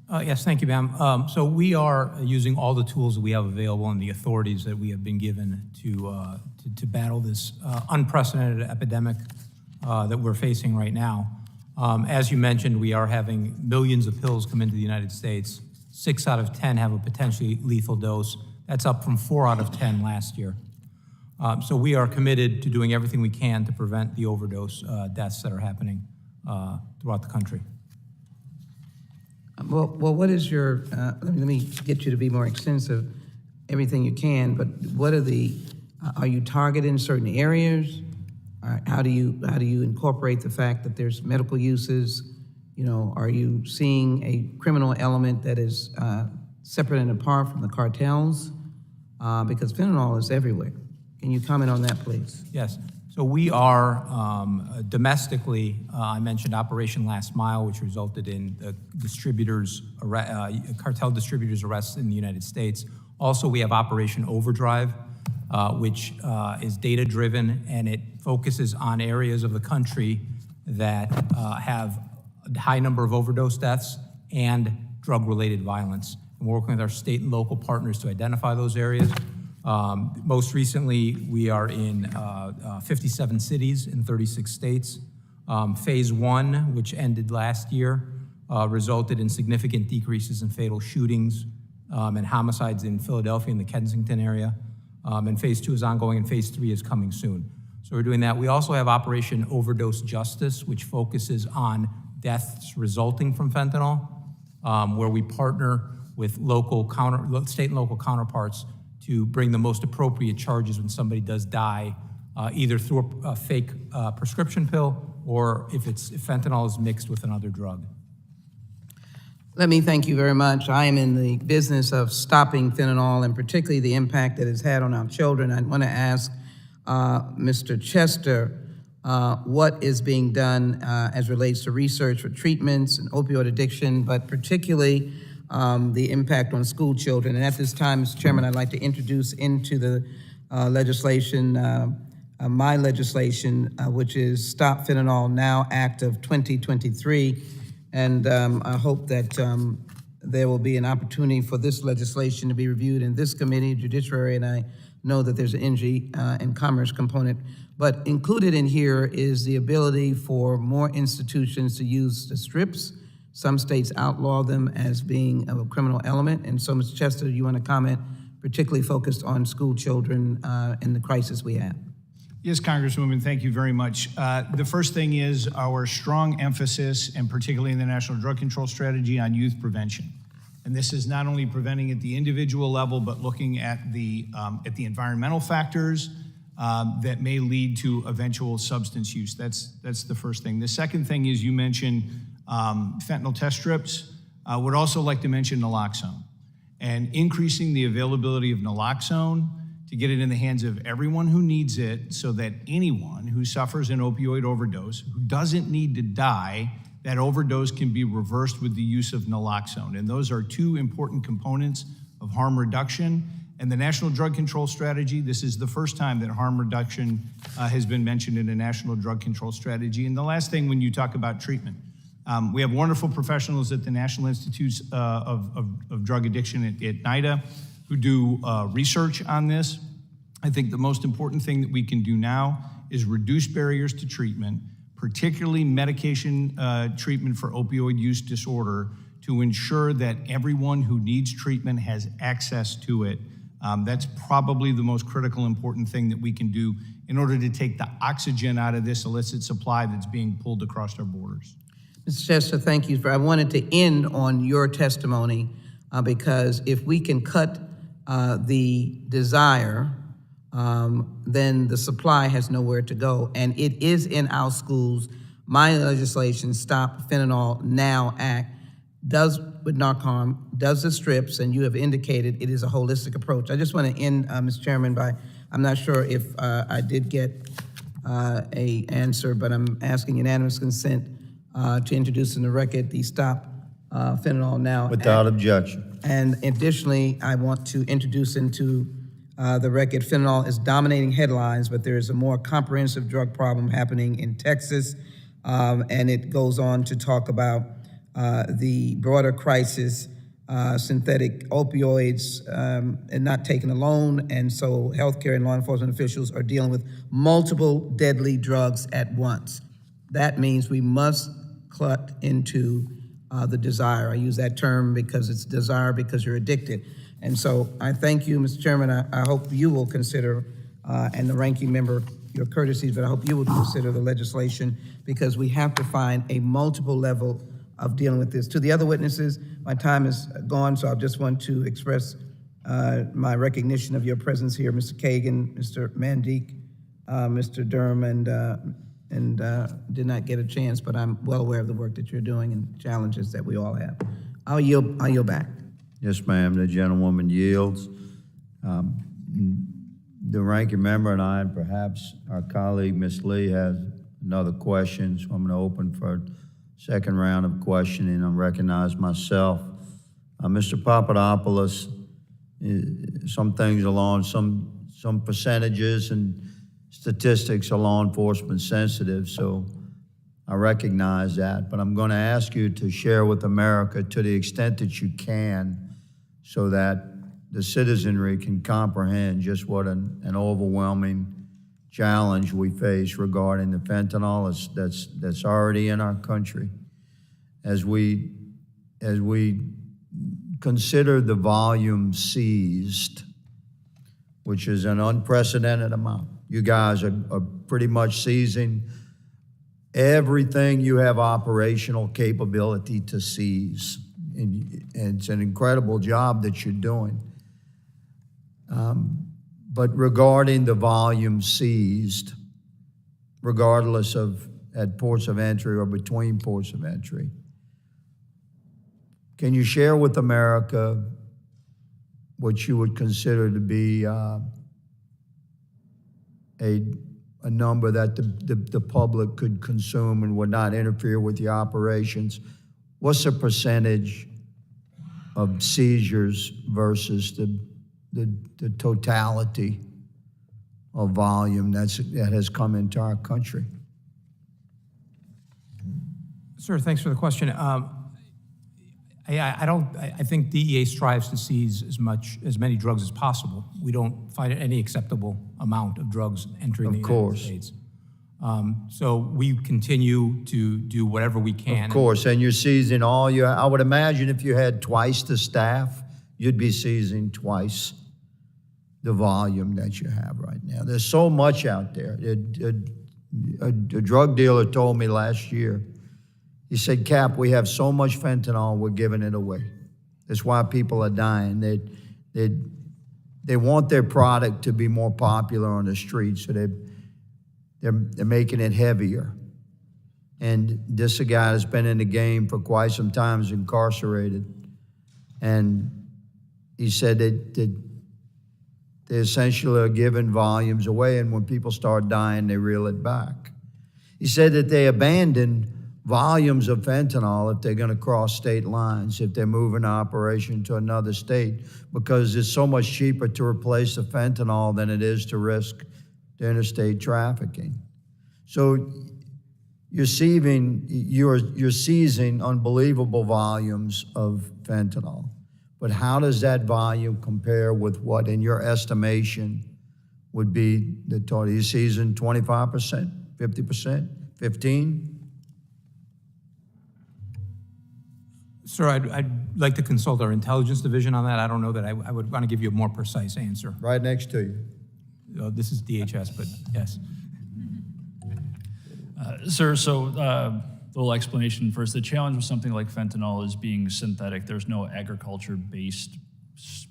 Yes, thank you, ma'am. So we are using all the tools that we have available and the authorities that we have been given to battle this unprecedented epidemic that we're facing right now. As you mentioned, we are having millions of pills come into the United States. 6 out of 10 have a potentially lethal dose. That's up from 4 out of 10 last year. So we are committed to doing everything we can to prevent the overdose deaths that are happening throughout the country. Well, what is your, let me get you to be more extensive, everything you can, but what are are you targeting certain areas? How do you incorporate the fact that there's medical uses? You know, are you seeing a criminal element that is separate and apart from the cartels? Because fentanyl is everywhere. Can you comment on that, please? Yes. So we are domestically, I mentioned Operation Last Mile, which resulted in cartel distributors' arrests in the United States. Also, we have Operation Overdrive, which is data-driven, and it focuses on areas of the country that have a high number of overdose deaths and drug-related violence. And we're working with our state and local partners to identify those areas. Most recently, we are in 57 cities in 36 states. Phase 1, which ended last year, resulted in significant decreases in fatal shootings and homicides in Philadelphia and the Kensington area. And Phase 2 is ongoing, and Phase 3 is coming soon. So we're doing that. We also have Operation Overdose Justice, which focuses on deaths resulting from fentanyl, where we partner with state and local counterparts to bring the most appropriate charges when somebody does die, either through a fake prescription pill or if fentanyl is mixed with another drug. Let me thank you very much. I am in the business of stopping fentanyl and particularly the impact that it's had on our children. I want to ask Mr. Chester what is being done as relates to research for treatments and opioid addiction, but particularly the impact on school children. And at this time, Mr. Chairman, I'd like to introduce into the legislation, my legislation, which is Stop Fentanyl Now Act of 2023. And I hope that there will be an opportunity for this legislation to be reviewed in this committee, Judiciary, and I know that there's an energy and commerce component. But included in here is the ability for more institutions to use the strips. Some states outlaw them as being a criminal element. And so, Mr. Chester, you want to comment, particularly focused on school children and the crisis we have? Yes, Congresswoman, thank you very much. The first thing is our strong emphasis, and particularly in the National Drug Control Strategy, on youth prevention. And this is not only preventing at the individual level, but looking at the environmental factors that may lead to eventual substance use. That's the first thing. The second thing is you mentioned fentanyl test strips. Would also like to mention naloxone and increasing the availability of naloxone to get it in the hands of everyone who needs it so that anyone who suffers an opioid overdose, who doesn't need to die, that overdose can be reversed with the use of naloxone. And those are two important components of harm reduction. And the National Drug Control Strategy, this is the first time that harm reduction has been mentioned in a National Drug Control Strategy. And the last thing, when you talk about treatment, we have wonderful professionals at the National Institutes of Drug Addiction at NIDA who do research on this. I think the most important thing that we can do now is reduce barriers to treatment, particularly medication treatment for opioid use disorder, to ensure that everyone who needs treatment has access to it. That's probably the most critical, important thing that we can do in order to take the oxygen out of this illicit supply that's being pulled across our borders. Mr. Chester, thank you. I wanted to end on your testimony because if we can cut the desire, then the supply has nowhere to go. And it is in our schools. My legislation, Stop Fentanyl Now Act, does with NARCOM, does the strips, and you have indicated it is a holistic approach. I just want to end, Mr. Chairman, by, I'm not sure if I did get a answer, but I'm asking unanimous consent to introduce in the record the Stop Fentanyl Now Without Act. objection. And additionally, I want to introduce into the record, fentanyl is dominating headlines, but there is a more comprehensive drug problem happening in Texas. And it goes on to talk about the broader crisis, synthetic opioids, and not taken alone. And so healthcare and law enforcement officials are dealing with multiple deadly drugs at once. That means we must cut into the desire. I use that term because it's desire because you're addicted. And so I thank you, Mr. Chairman. I hope you will consider and the ranking member your courtesies, but I hope you will consider the legislation because we have to find a multiple level of dealing with this. To the other witnesses, my time is gone, so I just want to express my recognition of your presence here, Mr. Kagan, Mr. Mandrick, Mr. Durham, and did not get a chance, but I'm well aware of the work that you're doing and challenges that we all have. I'll yield back. Yes, ma'am, the gentlewoman yields. The ranking member and I, and perhaps our colleague, Ms. Lee, has another question, so I'm going to open for a second round of questioning. I recognize myself. Mr. Papadopoulos, some things along, some percentages and statistics are law enforcement sensitive, so I recognize that. But I'm going to ask you to share with America to the extent that you can so that the citizenry can comprehend just what an overwhelming challenge we face regarding the fentanyl that's already in our country. As we consider the volume seized, which is an unprecedented amount. You guys are pretty much seizing everything you have operational capability to seize. And it's an incredible job that you're doing. But regarding the volume seized, regardless of at ports of entry or between ports of entry, can you share with America what you would consider to be a number that the public could consume and would not interfere with the operations? What's the percentage of seizures versus the totality of volume that has come into our country? Sir, thanks for the question. I think DEA strives to seize as many drugs as possible. We don't find any acceptable amount of drugs entering the United States. So we continue to do whatever we can. Of course, and you're seizing all your, I would imagine if you had twice the staff, you'd be seizing twice the volume that you have right now. There's so much out there. A drug dealer told me last year, he said, Cap, we have so much fentanyl, we're giving it away. That's why people are dying. They want their product to be more popular on the streets, so they're making it heavier. And this is a guy that's been in the game for quite some time, is incarcerated. And he said that they essentially are giving volumes away, and when people start dying, they reel it back. He said that they abandoned volumes of fentanyl if they're going to cross state lines, if they're moving an operation to another state, because it's so much cheaper to replace the fentanyl than it is to risk the interstate trafficking. So you're seizing unbelievable volumes of fentanyl. But how does that volume compare with what, in your estimation, would be the total? You're seizing 25%, 50%, 15%? Sir, I'd like to consult our intelligence division on that. I don't know that I would want to give you a more precise answer. Right next to you. This is DHS, but yes. Sir, so little explanation first. The challenge with something like fentanyl is being synthetic. There's no agriculture-based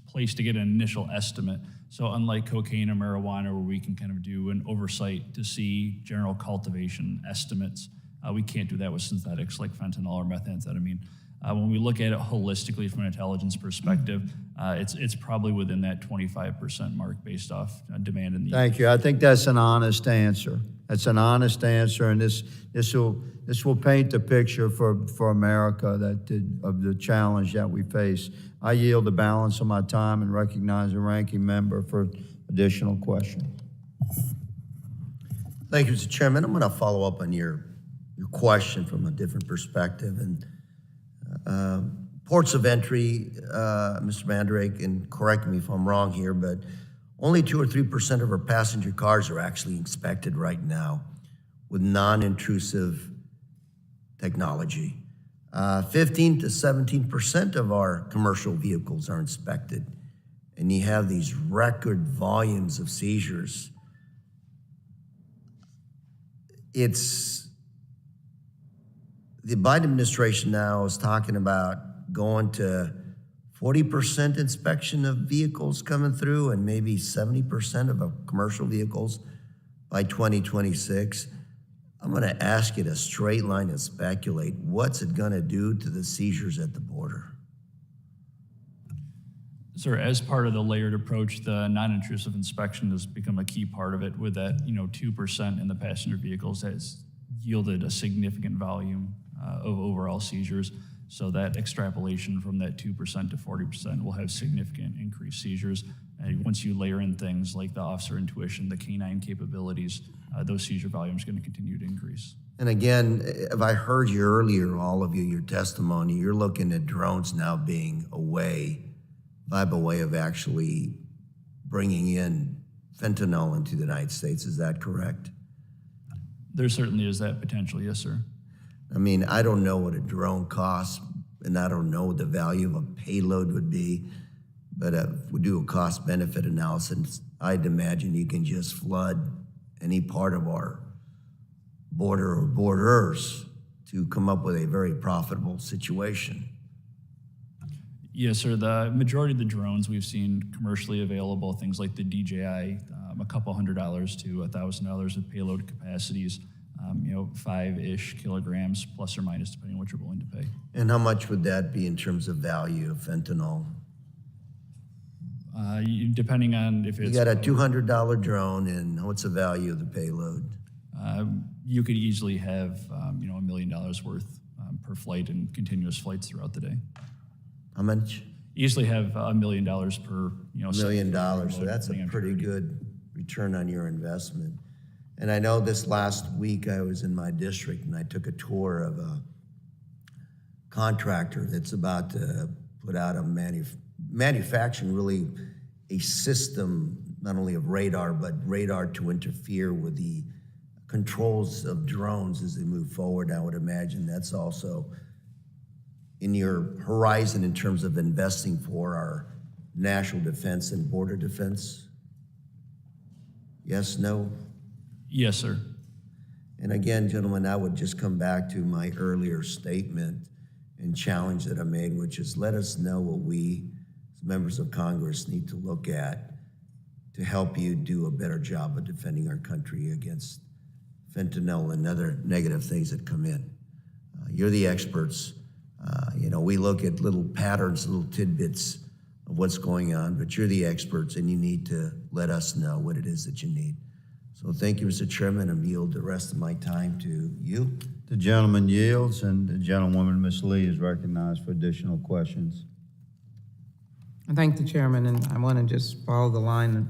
place to get an initial estimate. So unlike cocaine or marijuana, where we can kind of do an oversight to see general cultivation estimates, we can't do that with synthetics like fentanyl or methamphetamine. When we look at it holistically from an intelligence perspective, it's probably within that 25% mark based off demand in the Thank you. I think that's an honest answer. That's an honest answer, and this will paint the picture for America of the challenge that we face. I yield the balance of my time and recognize the ranking member for additional questions. Thank you, Mr. Chairman. I'm going to follow up on your question from a different perspective. And ports of entry, Mr. Mandrick, and correct me if I'm wrong here, but only 2 or 3% of our passenger cars are actually inspected right now with non-intrusive technology. 15 to 17% of our commercial vehicles are inspected, and you have these record volumes of seizures it's, the Biden administration now is talking about going to 40% inspection of vehicles coming through and maybe 70% of commercial vehicles by 2026. I'm going to ask you to straight line and speculate. What's it going to do to the seizures at the border? Sir, as part of the layered approach, the non-intrusive inspection has become a key part of it. With that, 2% in the passenger vehicles has yielded a significant volume of overall seizures. So that extrapolation from that 2% to 40% will have significant increased seizures. And once you layer in things like the officer intuition, the canine capabilities, those seizure volumes are going to continue to increase. And again, if I heard you earlier, all of you, your testimony, you're looking at drones now being a viable way of actually bringing in fentanyl into the United States. Is that correct? There certainly is that potential, yes, sir. I mean, I don't know what a drone costs, and I don't know what the value of a payload would be, but if we do a cost-benefit analysis, I'd imagine you can just flood any part of our border or borders to come up with a very profitable situation. Yes, sir. The majority of the drones we've seen commercially available, things like the DJI, a couple $100 to $1,000 with payload capacities, 5-ish kilograms plus or minus, depending on what you're willing to pay. And how much would that be in terms of value of fentanyl? Depending on if it's... You got a $200 drone, and what's the value of the payload? You could easily have, $1 million worth per flight and continuous flights throughout the day. How much? Easily have $1 million per, $1 million, so that's a pretty good return on your investment. And I know this last week I was in my district and I took a tour of a contractor that's about to put out a manufacturing really a system, not only of radar, but radar to interfere with the controls of drones as they move forward. I would imagine that's also in your horizon in terms of investing for our national defense and border defense. Yes, no? Yes, sir. And again, gentlemen, I would just come back to my earlier statement and challenge that I made, which is let us know what we, as members of Congress, need to look at to help you do a better job of defending our country against fentanyl and other negative things that come in. You're the experts. We look at little patterns, little tidbits of what's going on, but you're the experts and you need to let us know what it is that you need. So thank you, Mr. Chairman, and yield the rest of my time to you. The gentleman yields, and the gentlewoman, Ms. Lee, is recognized for additional questions. I thank the chairman, and I want to just follow the line of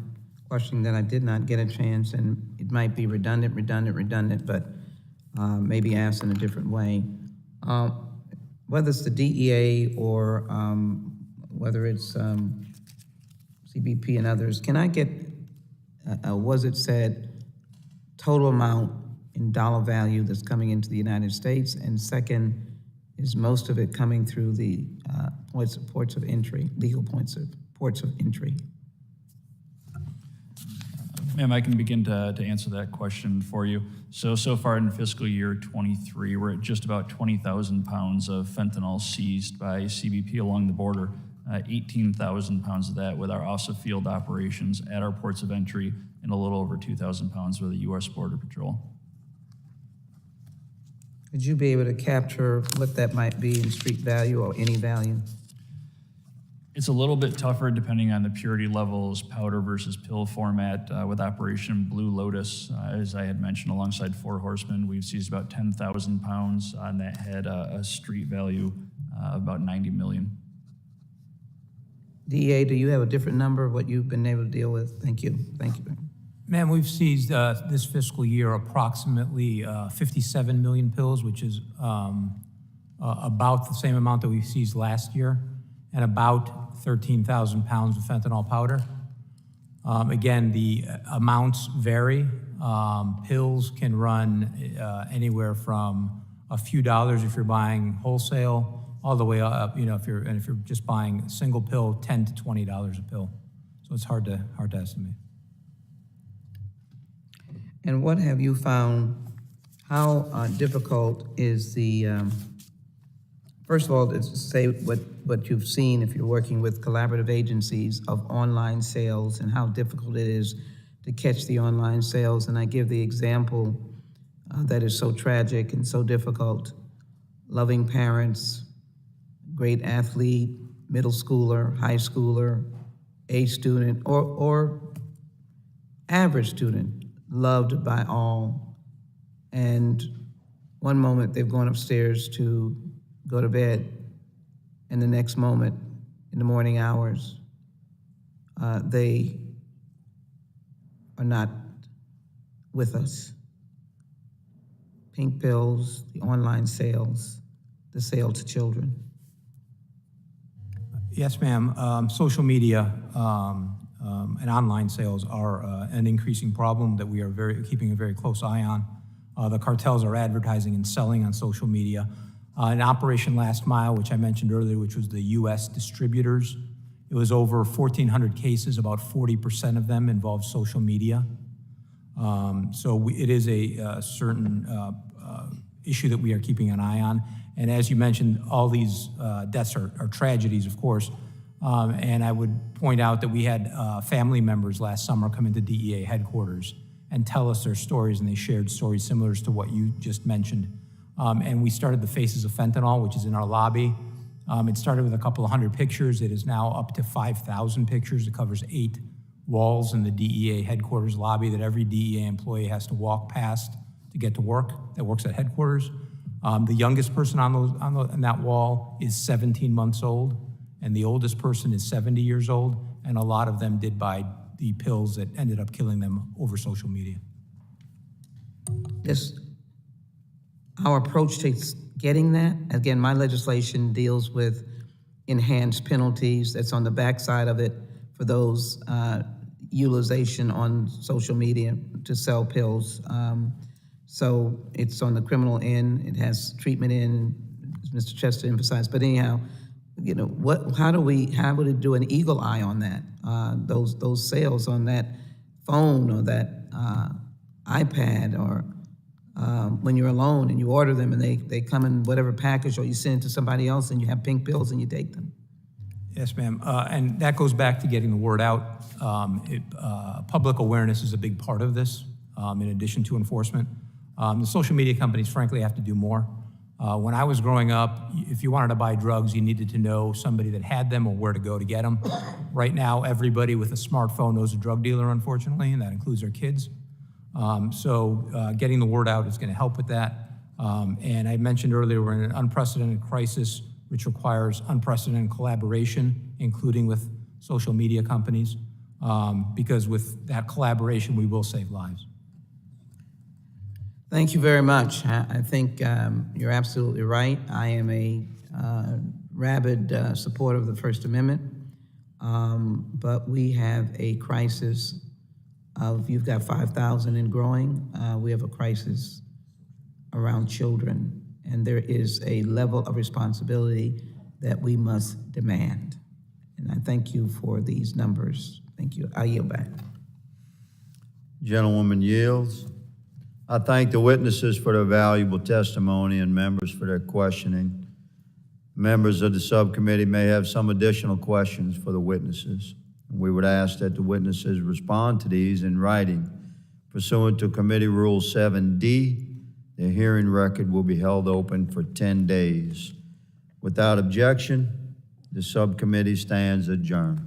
questioning that I did not get a chance, and it might be redundant, but maybe asked in a different way. Whether it's the DEA or whether it's CBP and others, can I get, was it said, total amount in dollar value that's coming into the United States? And second, is most of it coming through the ports of entry, legal ports of entry? Ma'am, I can begin to answer that question for you. So far in fiscal year 23, we're at just about 20,000 pounds of fentanyl seized by CBP along the border, 18,000 pounds of that with our Office of Field Operations at our ports of entry, and a little over 2,000 pounds with the U.S. Border Patrol. Would you be able to capture what that might be in street value or any value? It's a little bit tougher depending on the purity levels, powder versus pill format. With Operation Blue Lotus, as I had mentioned, alongside Four Horsemen, we've seized about 10,000 pounds on that had a street value of about $90 million. DEA, do you have a different number of what you've been able to deal with? Thank you. Thank you. Ma'am, we've seized this fiscal year approximately 57 million pills, which is about the same amount that we seized last year, and about 13,000 pounds of fentanyl powder. Again, the amounts vary. Pills can run anywhere from a few dollars if you're buying wholesale, all the way up, if you're just buying a single pill, $10 to $20 a pill. So it's hard to estimate. And what have you found how difficult is first of all, to say what you've seen if you're working with collaborative agencies of online sales and how difficult it is to catch the online sales. And I give the example that is so tragic and so difficult. Loving parents, great athlete, middle schooler, high schooler, A student, or average student, loved by all. And one moment they've gone upstairs to go to bed, and the next moment, in the morning hours, they are not with us. Pink pills, the online sales, the sale to children. Yes, ma'am. Social media and online sales are an increasing problem that we are keeping a very close eye on. The cartels are advertising and selling on social media. An Operation Last Mile, which I mentioned earlier, which was the U.S. distributors, it was over 1,400 cases. About 40% of them involved social media. It is a certain issue that we are keeping an eye on. And as you mentioned, all these deaths are tragedies, of course. And I would point out that we had family members last summer come into DEA headquarters and tell us their stories, and they shared stories similar to what you just mentioned. And we started the Faces of Fentanyl, which is in our lobby. It started with a couple of hundred pictures. It is now up to 5,000 pictures. It covers 8 walls in the DEA headquarters lobby that every DEA employee has to walk past to get to work, that works at headquarters. The youngest person on that wall is 17 months old, and the oldest person is 70 years old, and a lot of them did buy the pills that ended up killing them over social media. Yes, our approach to getting that, again, my legislation deals with enhanced penalties. That's on the backside of it for those utilization on social media to sell pills. So it's on the criminal end. It has treatment in, as Mr. Chester emphasized. But anyhow, you know, how would it do an eagle eye on that? Those sales on that phone or that iPad, or when you're alone and you order them and they come in whatever package, or you send it to somebody else and you have pink pills and you take them. Yes, ma'am. And that goes back to getting the word out. Public awareness is a big part of this, in addition to enforcement. The social media companies, frankly, have to do more. When I was growing up, if you wanted to buy drugs, you needed to know somebody that had them or where to go to get them. Right now, everybody with a smartphone knows a drug dealer, unfortunately, and that includes our kids. Getting the word out is going to help with that. And I mentioned earlier, we're in an unprecedented crisis, which requires unprecedented collaboration, including with social media companies, because with that collaboration, we will save lives. Thank you very much. I think you're absolutely right. I am a rabid supporter of the First Amendment, but we have a crisis of, you've got 5,000 and growing. We have a crisis around children, and there is a level of responsibility that we must demand. And I thank you for these numbers. Thank you. I yield back. Gentlewoman yields. I thank the witnesses for their valuable testimony and members for their questioning. Members of the subcommittee may have some additional questions for the witnesses. We would ask that the witnesses respond to these in writing. Pursuant to Committee Rule 7D, the hearing record will be held open for 10 days. Without objection, the subcommittee stands adjourned.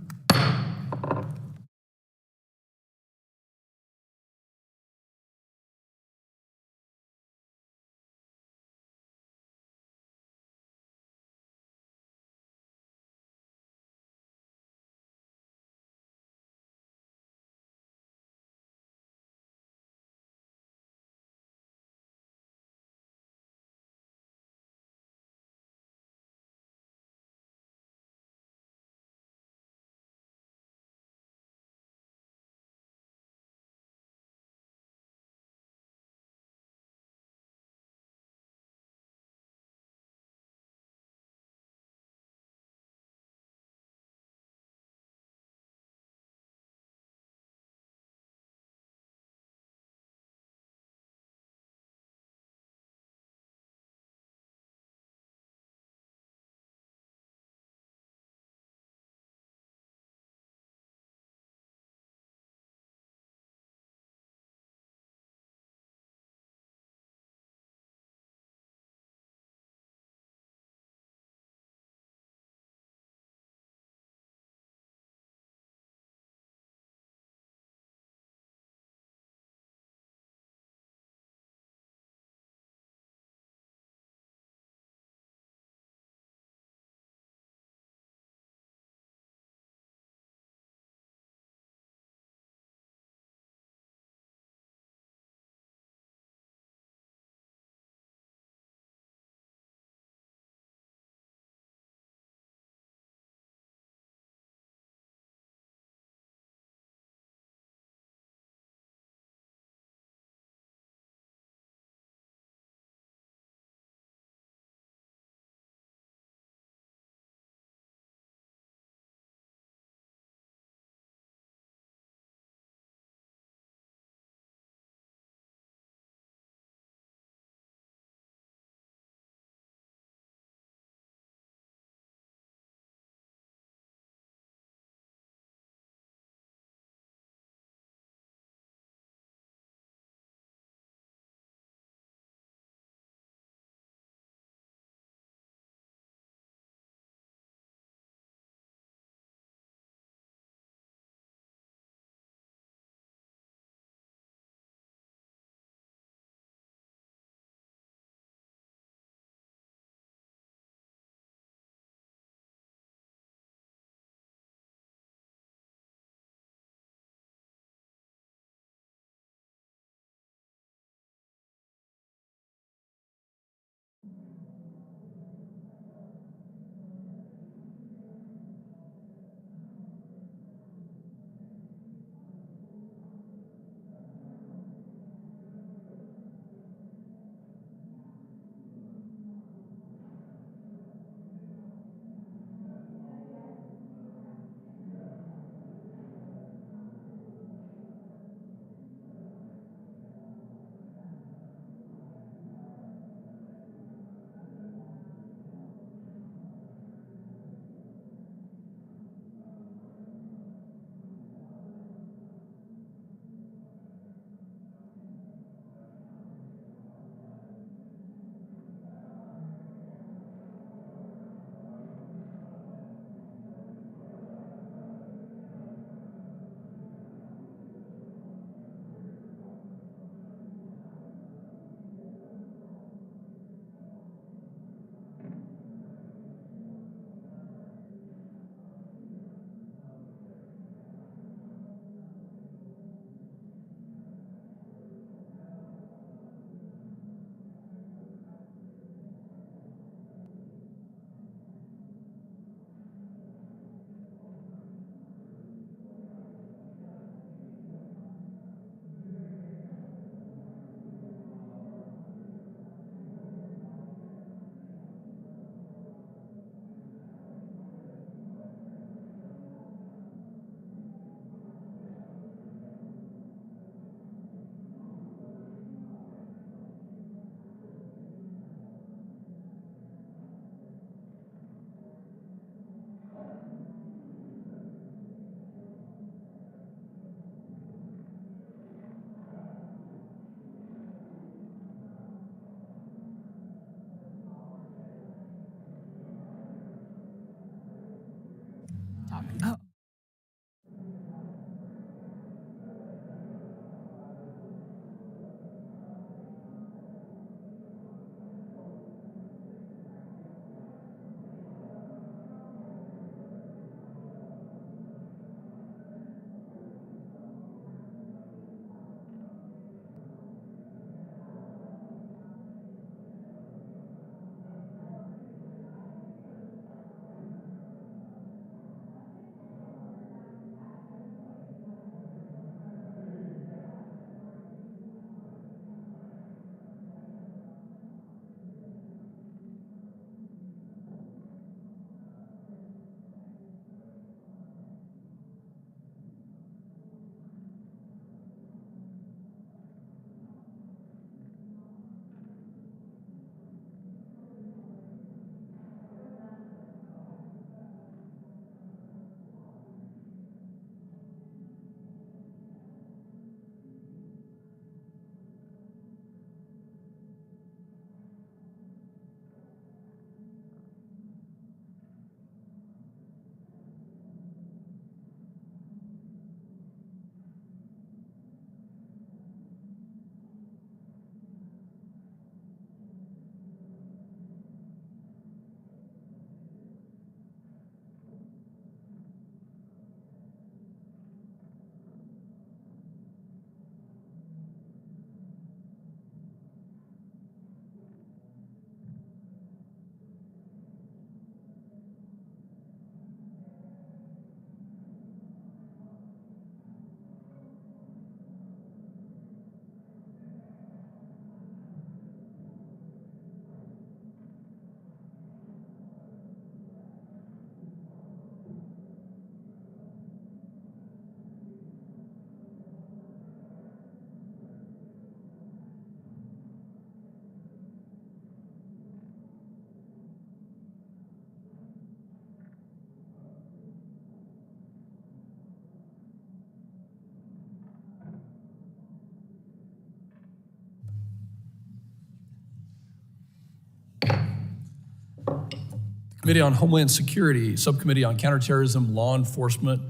Committee on Homeland Security, Subcommittee on Counterterrorism, Law Enforcement,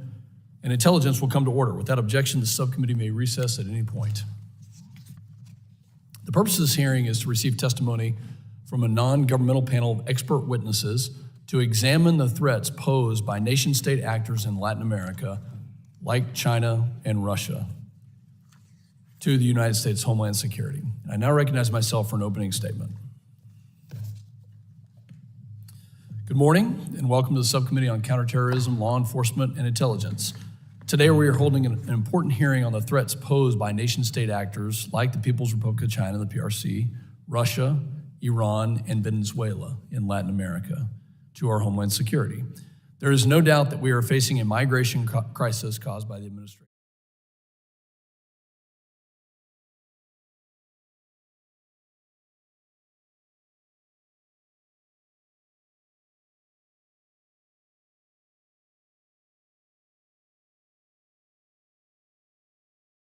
and Intelligence will come to order. Without objection, the subcommittee may recess at any point. The purpose of this hearing is to receive testimony from a non-governmental panel of expert witnesses to examine the threats posed by nation-state actors in Latin America, like China and Russia, to the United States Homeland Security. I now recognize myself for an opening statement. Good morning, and welcome to the Subcommittee on Counterterrorism, Law Enforcement, and Intelligence. Today, we are holding an important hearing on the threats posed by nation-state actors like the People's Republic of China, the PRC, Russia, Iran, and Venezuela in Latin America to our homeland security. There is no doubt that we are facing a migration crisis caused by the administration.